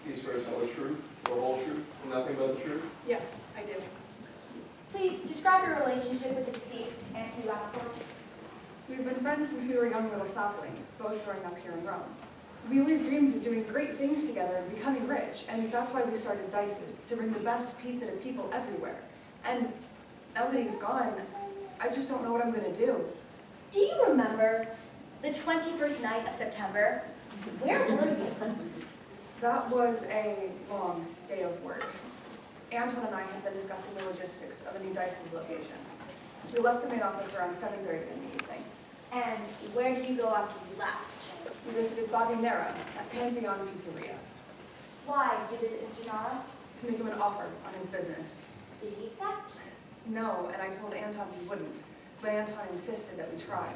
Please swear to tell the truth, the whole truth, and nothing but the truth. Yes, I do. Please describe your relationship with the deceased, Anthony Rockport. We've been friends since we were young little saplings, both growing up here in Rome. We always dreamed of doing great things together and becoming rich, and that's why we started Dice's, to bring the best pizza to people everywhere. And now that he's gone, I just don't know what I'm going to do. Do you remember the 21st night of September? Where were you? That was a long day of work. Anton and I had been discussing the logistics of a new Dice's location. We left the main office around 7:30 in the evening. And where did you go after you left? We visited Bobby Nera at Pantheon Pizzeria. Why did you visit Mr. Nara? To make him an offer on his business. Did he accept? No, and I told Anton he wouldn't, but Anton insisted that we try.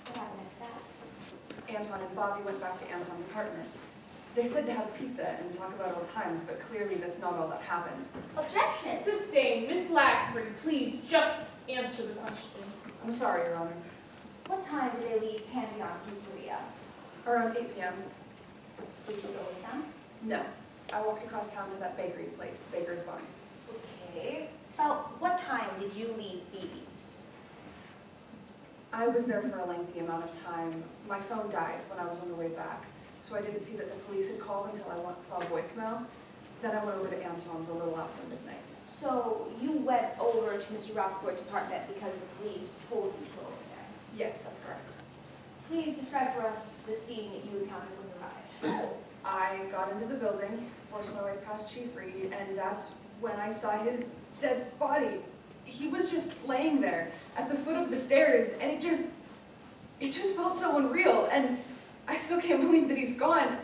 What happened after that? Anton and Bobby went back to Anton's apartment. They said to have pizza and talk about old times, but clearly that's not all that happened. Objection! Sustained. Miss Lafferty, please just answer the question. I'm sorry, Your Honor. What time did they leave Pantheon Pizzeria? Around 8 p.m. Did you go with them? No. I walked across town to that bakery place, Baker's Barn. Okay. About what time did you leave BB's? I was there for a lengthy amount of time. My phone died when I was on the way back, so I didn't see that the police had called until I saw voicemail. Then I went over to Anton's a little after midnight. So you went over to Mr. Rockport's apartment because the police told you to go over there? Yes, that's correct. Please describe for us the scene that you encountered when you arrived. I got into the building, forced my way past Chief Reed, and that's when I saw his dead body. He was just laying there at the foot of the stairs, and it just felt so unreal, and I still can't believe that he's gone.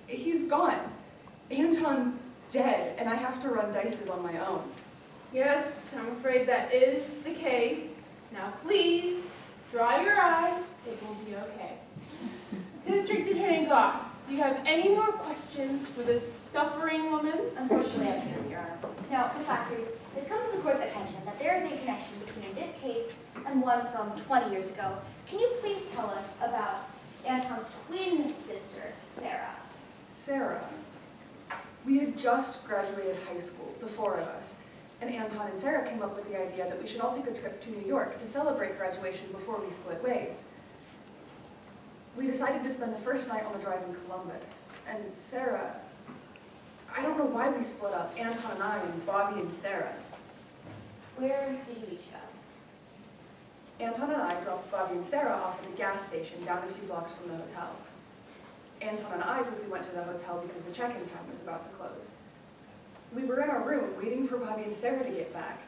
He's gone. Anton's dead, and I have to run Dice's on my own. Yes, I'm afraid that is the case. Now please, dry your eyes. It will be okay. District Attorney Goss, do you have any more questions for this suffering woman? Unfortunately, I do, Your Honor. Now, Ms. Lafferty, it's come to the court's attention that there is a connection between this case and one from 20 years ago. Can you please tell us about Anton's twin sister, Sarah? Sarah. We had just graduated high school, the four of us, and Anton and Sarah came up with the idea that we should all take a trip to New York to celebrate graduation before we split ways. We decided to spend the first night on the drive in Columbus, and Sarah, I don't know why we split up, Anton and I, and Bobby and Sarah. Where did you each go? Anton and I dropped Bobby and Sarah off at the gas station down a few blocks from the hotel. Anton and I quickly went to the hotel because the check-in time was about to close. We were in our room waiting for Bobby and Sarah to get back.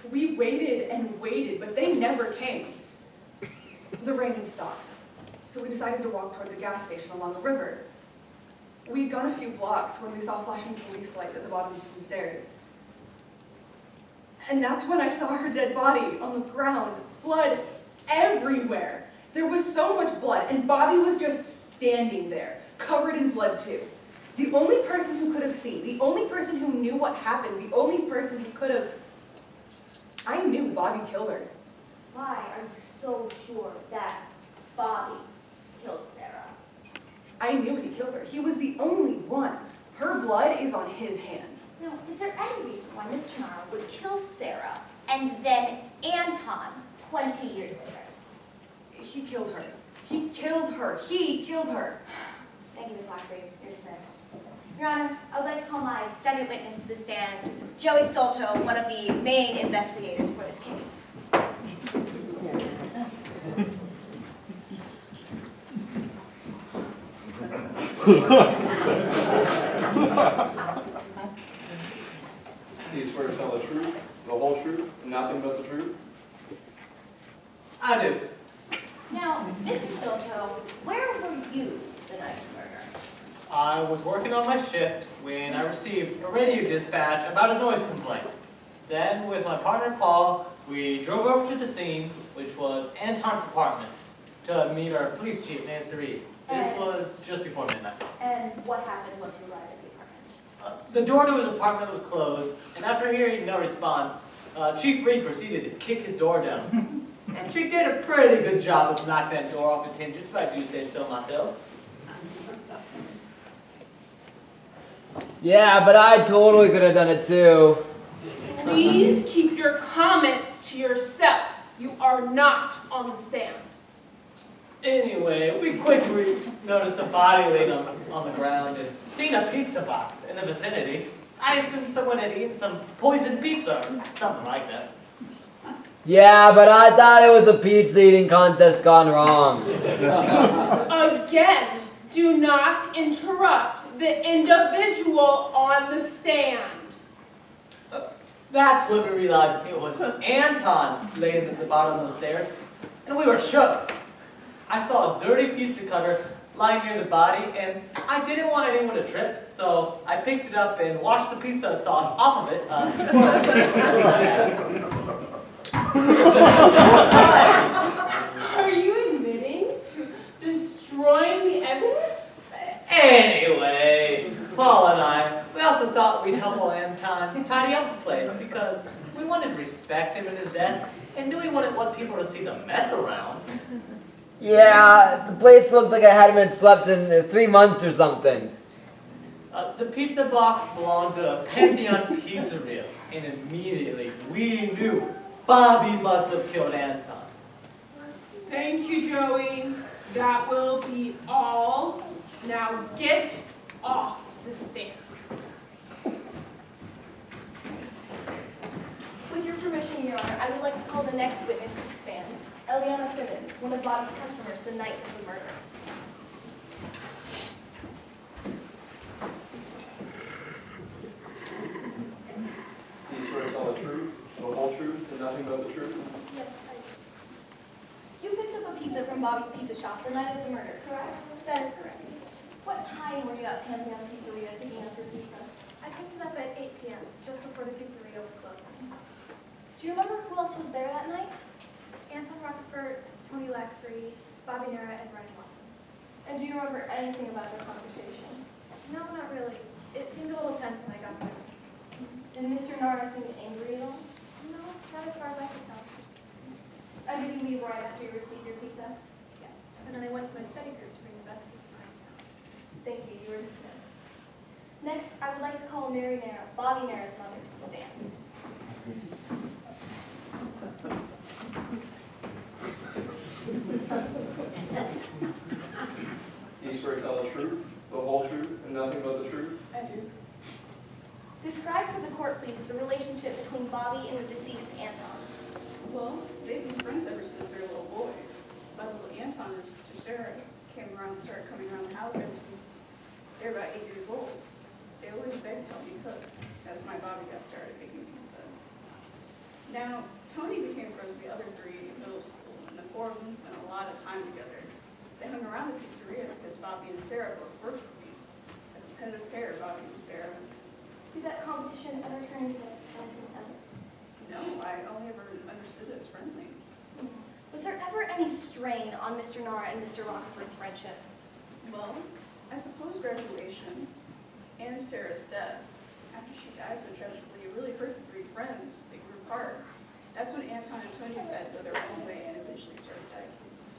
We waited and waited, but they never came. The rain had stopped, so we decided to walk toward the gas station along the river. We'd gone a few blocks when we saw flashing police lights at the bottom of some stairs. And that's when I saw her dead body on the ground, blood everywhere. There was so much blood, and Bobby was just standing there, covered in blood too. The only person who could have seen, the only person who knew what happened, the only person who could have, I knew Bobby killed her. Why are you so sure that Bobby killed Sarah? I knew he killed her. He was the only one. Her blood is on his hands. Now, is there any reason why Mr. Nara would kill Sarah and then Anton 20 years later? He killed her. He killed her. He killed her. Thank you, Ms. Lockbury. You're dismissed. Your Honor, I would like to call my second witness to the stand, Joey Stolto, one of the main investigators for this case. Do you swear to tell the truth, the whole truth, and nothing but the truth? I do. Now, Mr. Stolto, where were you the night of the murder? I was working on my shift when I received a radio dispatch about a noise complaint. Then, with my partner Paul, we drove over to the scene, which was Anton's apartment, to meet our police chief, Nancy Reed. This was just before midnight. And what happened once you arrived at the apartment? The door to his apartment was closed, and after hearing no response, Chief Reed proceeded to kick his door down. And she did a pretty good job of knocking that door off its hinges, if I do say so myself. Yeah, but I totally could have done it too. Please keep your comments to yourself. You are not on the stand. Anyway, we quickly noticed a body laying on the ground and seen a pizza box in the vicinity. I assumed someone had eaten some poisoned pizza, something like that. Yeah, but I thought it was a pizza eating contest gone wrong. Again, do not interrupt the individual on the stand. That's when we realized it was Anton laying at the bottom of the stairs, and we were shook. I saw a dirty pizza cutter lying near the body, and I didn't want anyone to trip, so I picked it up and washed the pizza sauce off of it. Are you admitting to destroying the evidence? Anyway, Paul and I, we also thought we'd help old Anton tidy up the place because we wanted to respect him in his death, and knew we wouldn't want people to see the mess around. Yeah, the place looked like it hadn't been slept in 3 months or something. The pizza box belonged to Pantheon Pizzeria, and immediately we knew Bobby must have killed Anton. Thank you, Joey. That will be all. Now get off the stand. With your permission, Your Honor, I would like to call the next witness to the stand, Eliana Simmons, one of Bob's customers the night of the murder. Do you swear to tell the truth, the whole truth, and nothing but the truth? Yes, I do. You picked up a pizza from Bobby's Pizza Shop the night of the murder, correct? That is correct. What time were you at Pantheon Pizzeria picking up your pizza? I picked it up at 8 p.m., just before the pizzeria was closing. Do you remember who else was there that night? Anton Rockefeller, Tony Lackfrey, Bobby Nera, and Ryan Watson. And do you remember anything about their conversation? No, not really. It seemed a little tense when I got there. Did Mr. Nara seem angry at all? No, not as far as I could tell. And did you leave right after you received your pizza? Yes. And then I went to my study group to bring the best pizza pie in town. Thank you. You are dismissed. Next, I would like to call Mary Nara, Bobby Nara's mother, to the stand. Do you swear to tell the truth, the whole truth, and nothing but the truth? I do. Describe for the court, please, the relationship between Bobby and the deceased Anton. Well, they've been friends ever since they were little boys. My little Anton and sister Sarah started coming around the house ever since they were about 8 years old. They always begged to help me cook. That's why Bobby got started making pizza. Now, Tony became friends with the other three in middle school, and the four of them spent a lot of time together. They hung around the pizzeria because Bobby and Sarah both worked for me. A competitive pair, Bobby and Sarah. Did that competition ever turn into anything else? No, I only ever understood it as friendly. Was there ever any strain on Mr. Nara and Mr. Rockefeller's friendship? Well, I suppose graduation and Sarah's death, after she died so tragically, it really hurt the three friends. They grew apart. That's when Anton and Tony decided to go their own way and eventually started Dyson's.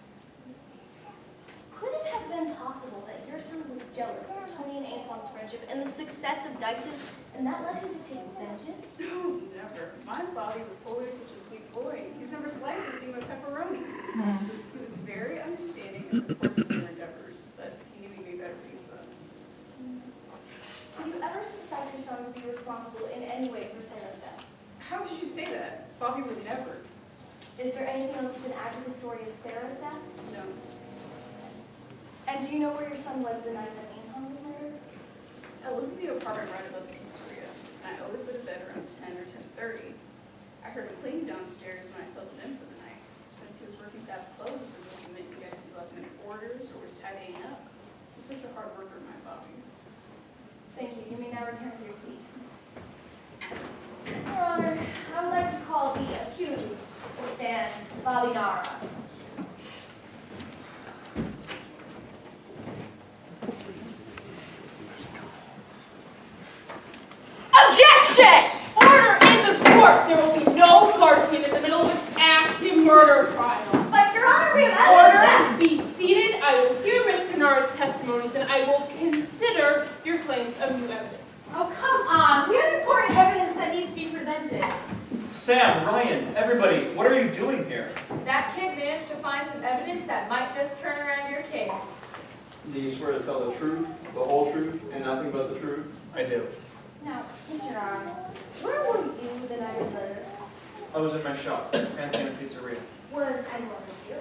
Could it have been possible that your son was jealous of Tony and Antoine's friendship and the success of Dice's, and that led him to take vengeance? No, never. My Bobby was always such a sweet boy. He's never sliced anything but pepperoni. He was very understanding his support in your endeavors, but he can be better pizza. Do you ever suspect your son would be responsible in any way for Sarah's death? How did you say that? Bobby would never. Is there anything else you can add to the story of Sarah's death? No. And do you know where your son was the night that Anton was murdered? I live in the apartment right above the pizzeria, and I always go to bed around 10 or 10:30. I heard him cleaning downstairs when I settled in for the night. Since he was working fast clothes, it doesn't make me get last minute orders or was tidying up. He's such a hard worker, my Bobby. Thank you. You may now return to your seat. Your Honor, I would like to call the accused to stand, Bobby Nara. Objection! Order in the court! There will be no parking in the middle of an active murder trial. But, Your Honor, we have Order, be seated. I will hear Mr. Nara's testimonies and I will consider your claims of new evidence. Oh, come on. We have important evidence that needs to be presented. Sam, Ryan, everybody, what are you doing here? That kid managed to find some evidence that might just turn around your case. Do you swear to tell the truth, the whole truth, and nothing but the truth? I do. Now, Mr. Nara, where were you the night of the murder? I was in my shop, Pantheon Pizzeria. Was anyone with you?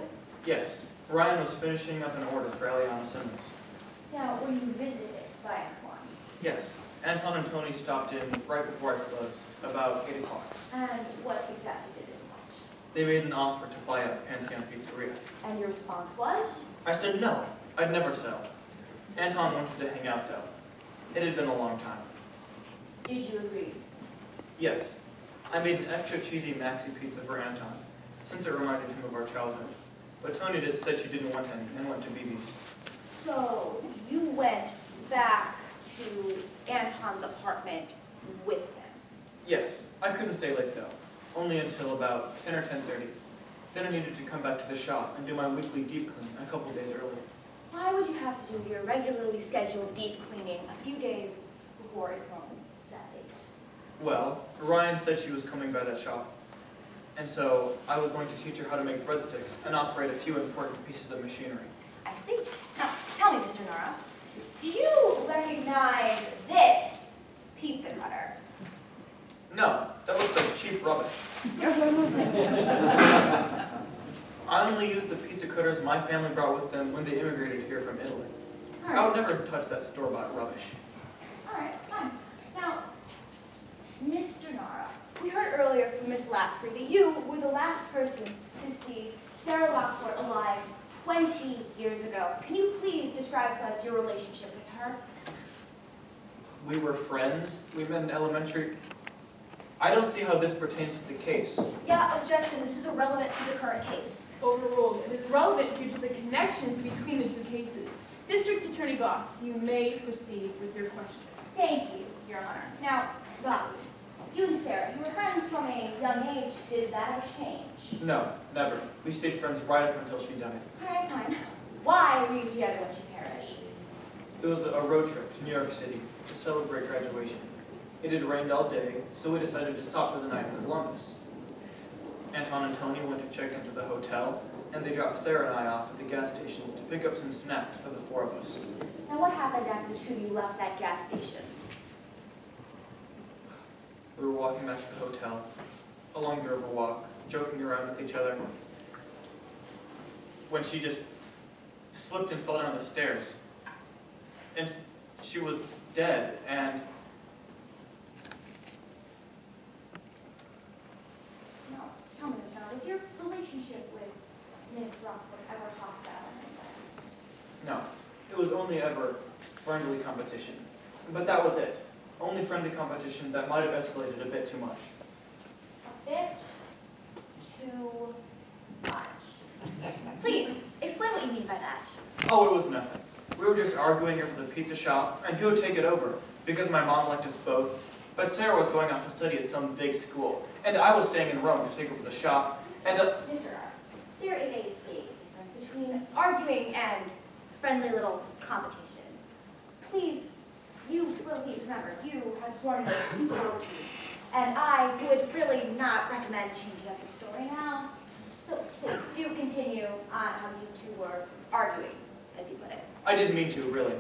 Yes, Ryan was finishing up an order for Eliana Simmons. Now, were you visited by Antoine? Yes, Anton and Tony stopped in right before I closed, about 8 o'clock. And what exactly did they want? They made an offer to buy up Pantheon Pizzeria. And your response was? I said no, I'd never sell. Anton wanted to hang out though. It had been a long time. Did you agree? Yes, I made an extra cheesy maxi pizza for Anton, since it reminded him of our childhood. But Tony said she didn't want any and went to BB's. So, you went back to Anton's apartment with him? Yes, I couldn't stay late though, only until about 10 or 10:30. Then I needed to come back to the shop and do my weekly deep clean a couple days early. Why would you have to do your regularly scheduled deep cleaning a few days before its own set date? Well, Ryan said she was coming by that shop. And so I was going to teach her how to make breadsticks and operate a few important pieces of machinery. I see. Now, tell me, Mr. Nara, do you recognize this pizza cutter? No, that looks like cheap rubbish. I only use the pizza cutters my family brought with them when they immigrated here from Italy. I would never touch that store-bought rubbish. All right, fine. Now, Mr. Nara, we heard earlier from Miss Laptree that you were the last person to see Sarah Lockport alive 20 years ago. Can you please describe to us your relationship with her? We were friends. We met in elementary. I don't see how this pertains to the case. Yeah, objection. This is irrelevant to the current case. Overruled. It is relevant due to the connections between the two cases. District Attorney Goss, you may proceed with your question. Thank you, Your Honor. Now, Bobby, you and Sarah, you were friends from a young age. Did that ever change? No, never. We stayed friends right up until she died. All right, fine. Why were you together when she perished? It was a road trip to New York City to celebrate graduation. It had rained all day, so we decided to stop for the night in Columbus. Anton and Tony went to check into the hotel, and they dropped Sarah and I off at the gas station to pick up some snacks for the four of us. Now, what happened after the two of you left that gas station? We were walking back to the hotel, along the Riverwalk, joking around with each other, when she just slipped and fell down the stairs. And she was dead, and No, tell me, Mr. Nara, was your relationship with Miss Rockford ever hostile in any way? no, it was only ever friendly competition. But that was it. Only friendly competition that might have escalated a bit too much. A bit too much. Please, explain what you mean by that. Oh, it was nothing. We were just arguing over the pizza shop and who would take it over, because my mom liked us both. But Sarah was going off to study at some big school, and I was staying in Rome to take over the shop. And Mr. Nara, there is a big difference between arguing and friendly little competition. Please, remember, you have sworn to loyalty, and I would really not recommend changing up your story now. So please do continue on how you two were arguing, as you put it. I didn't mean to, really.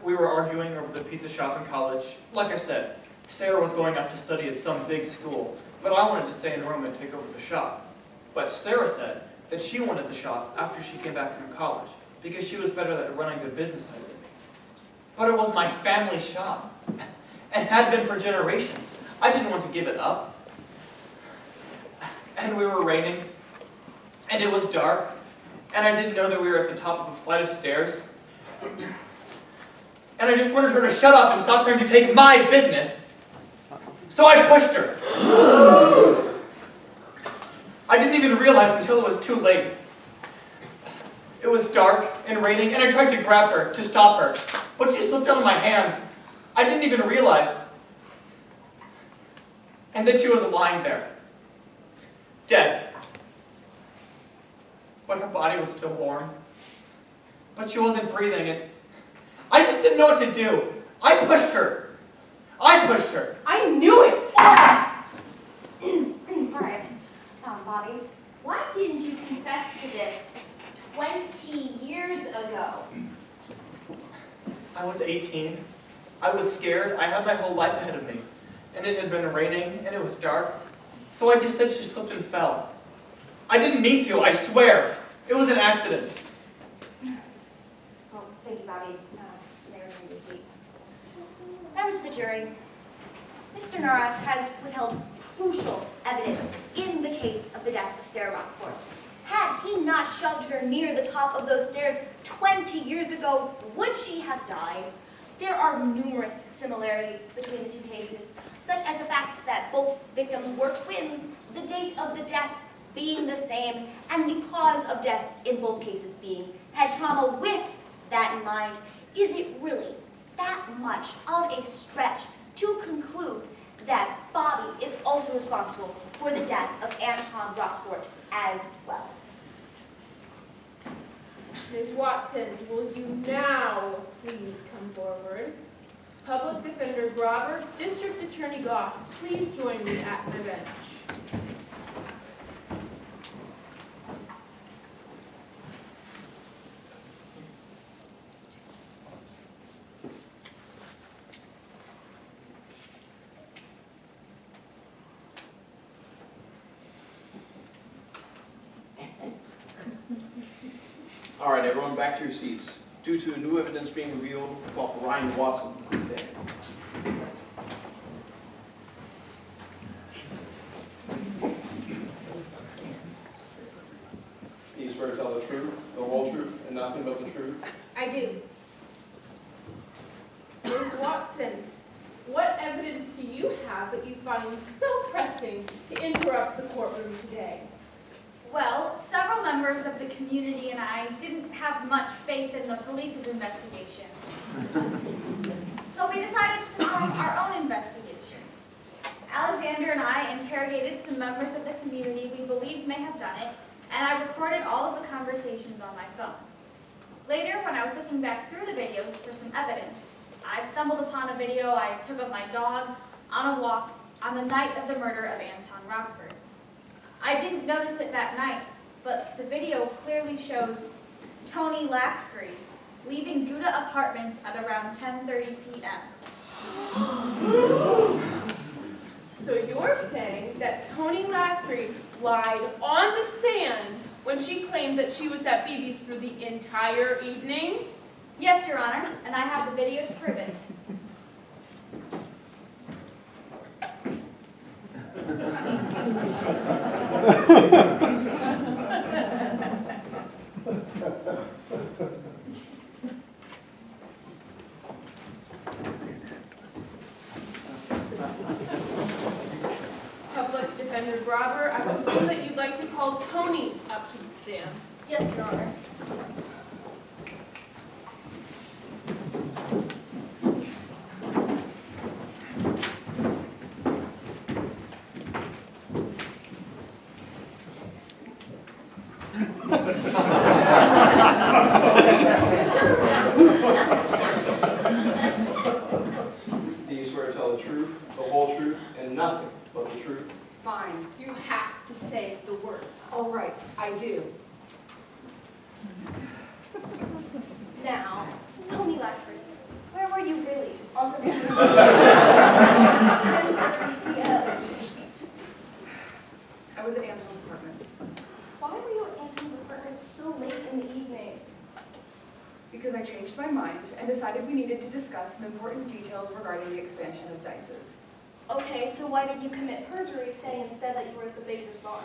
We were arguing over the pizza shop in college. Like I said, Sarah was going off to study at some big school, but I wanted to stay in Rome and take over the shop. But Sarah said that she wanted the shop after she came back from college, because she was better at running the business side than me. But it was my family shop, and had been for generations. I didn't want to give it up. And we were raining, and it was dark, and I didn't know that we were at the top of a flight of stairs. And I just wanted her to shut up and stop trying to take my business. So I pushed her. I didn't even realize until it was too late. It was dark and raining, and I tried to grab her to stop her, but she slipped out of my hands. I didn't even realize. And then she was lying there, dead. But her body was still warm. But she wasn't breathing, and I just didn't know what to do. I pushed her. I pushed her. I knew it! All right. Bobby, why didn't you confess to this 20 years ago? I was 18. I was scared. I had my whole life ahead of me. And it had been raining, and it was dark. So I just said she slipped and fell. I didn't mean to, I swear. It was an accident. Well, thank you, Bobby. There's your seat. Members of the jury, Mr. Nara has withheld crucial evidence in the case of the death of Sarah Rockport. Had he not shoved her near the top of those stairs 20 years ago, would she have died? There are numerous similarities between the two cases, such as the fact that both victims were twins, the date of the death being the same, and the cause of death in both cases being head trauma. With that in mind, is it really that much of a stretch to conclude that Bobby is also responsible for the death of Anton Rockport as well? Ms. Watson, will you now please come forward? Public Defender Grobber, District Attorney Goss, please join me at my bench. All right, everyone, back to your seats. Due to new evidence being revealed, call for Ryan Watson, please stand. Do you swear to tell the truth, the whole truth, and nothing but the truth? I do. Ms. Watson, what evidence do you have that you find so pressing to interrupt the courtroom today? Well, several members of the community and I didn't have much faith in the police's investigation. So we decided to perform our own investigation. Alexander and I interrogated some members of the community we believed may have done it, and I recorded all of the conversations on my phone. Later, when I was looking back through the videos for some evidence, I stumbled upon a video I took of my dog on a walk on the night of the murder of Anton Rockford. I didn't notice it that night, but the video clearly shows Tony Lackfrey leaving Gouda Apartments at around 10:30 p.m. So you're saying that Tony Lackfrey lied on the stand when she claimed that she was at BB's for the entire evening? Yes, Your Honor, and I have the video to prove it. Public Defender Grobber, I presume that you'd like to call Tony up to the stand. Yes, Your Honor. Do you swear to tell the truth, the whole truth, and nothing but the truth? Fine. You have to say the word. All right, I do. Now, Tony Lackford, where were you really on September 10:30 p.m.? I was at Anton's apartment. Why were you at Anton's apartment so late in the evening? Because I changed my mind and decided we needed to discuss some important details regarding the expansion of Dices. Okay, so why did you commit perjury saying instead that you were at the baker's barn?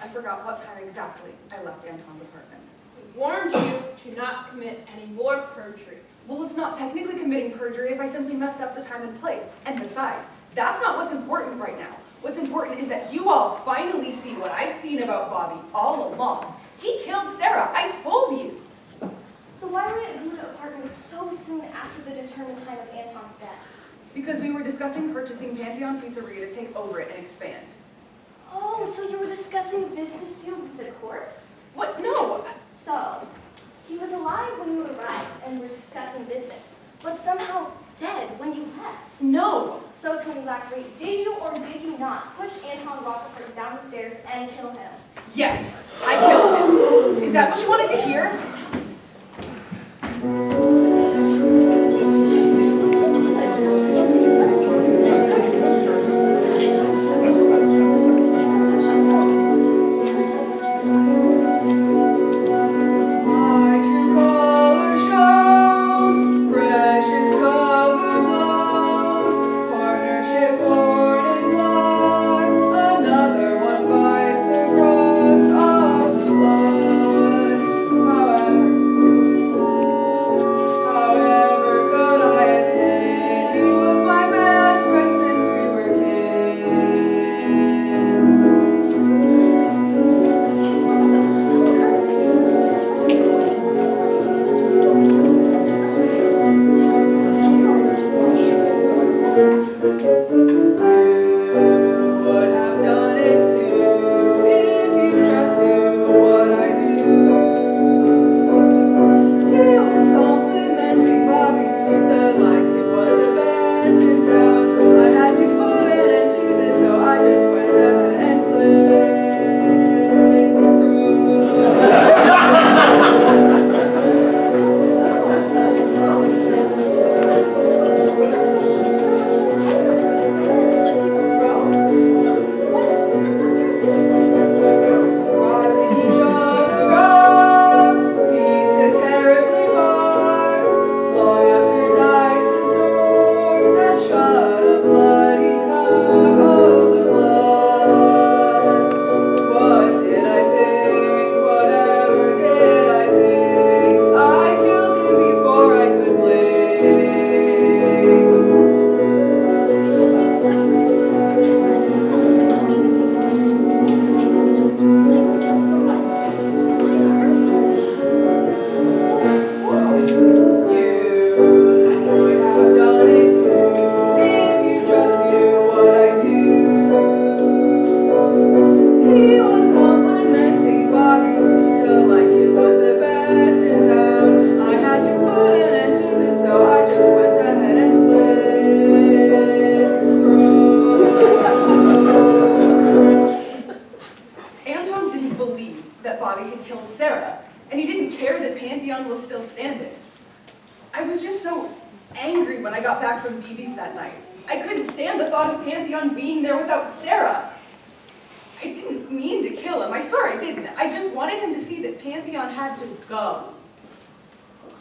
I forgot what time exactly I left Anton's apartment. We warned you to not commit any more perjury. Well, it's not technically committing perjury if I simply messed up the time and place. And besides, that's not what's important right now. What's important is that you all finally see what I've seen about Bobby all along. He killed Sarah, I told you. So why were you at Luda apartment so soon after the determined time of Anton's death? Because we were discussing purchasing Pantheon Pizzeria to take over it and expand. Oh, so you were discussing a business deal with the corpse? What? No! So, he was alive when you arrived and were discussing business, but somehow dead when you left. No! So, Tony Lackery, did you or did you not push Anton Rockefeller down the stairs and kill him? Yes, I killed him. Is that what you wanted to hear?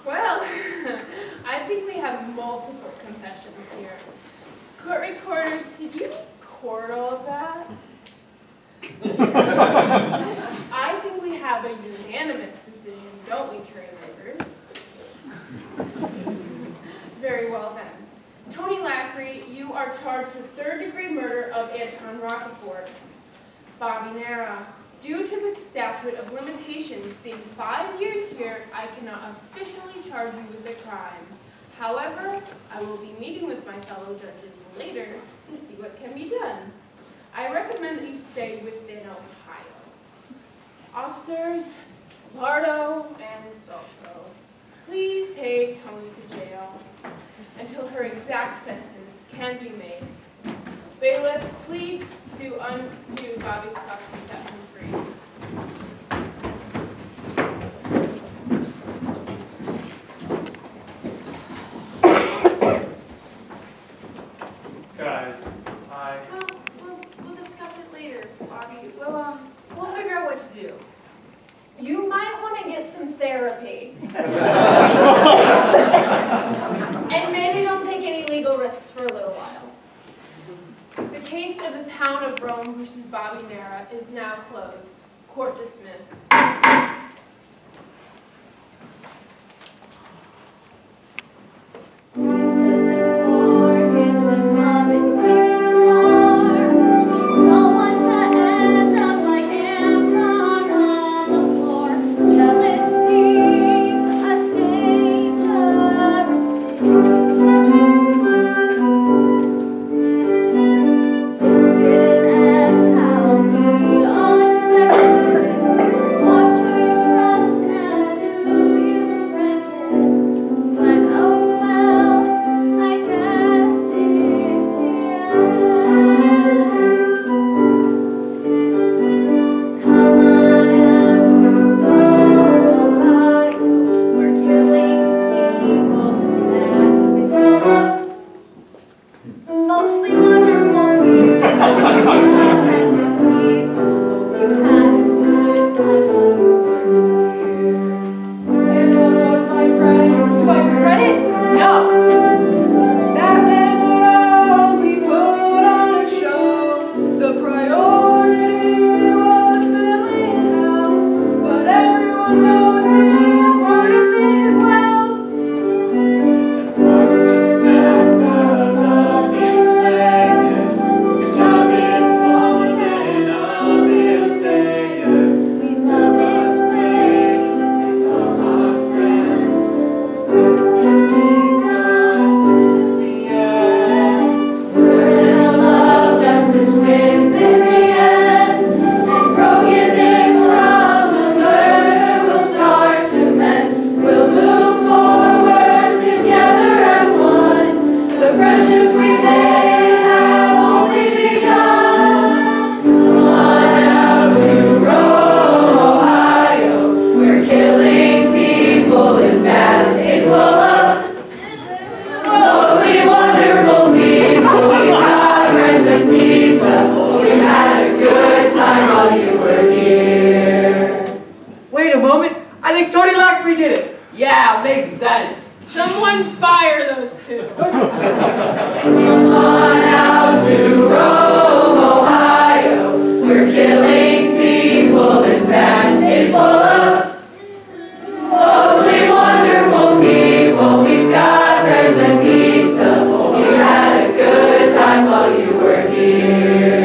Well, I think we have multiple confessions here. Court recorder, did you record all of that? I think we have a unanimous decision, don't we, trailblazers? Very well then. Tony Lackery, you are charged with third-degree murder of Anton Rockefeller. Bobby Nara, due to the statute of limitations being 5 years here, I cannot officially charge you with a crime. However, I will be meeting with my fellow judges later to see what can be done. I recommend that you stay within Ohio. Officers, Lardo and Stolpo, please take Tony to jail until her exact sentence can be made. Bailiff, please do Bobby's cup and set him free. Guys, We'll discuss it later, Bobby. We'll figure out what to do. You might want to get some therapy. And maybe don't take any legal risks for a little while. The case of the town of Rome versus Bobby Nera is now closed. Court dismissed. Yeah, makes sense. Someone fire those two. Come on out to Rome, Ohio. We're killing people. This band is full of mostly wonderful people. We've got friends and pizza. Hope you had a good time while you were here.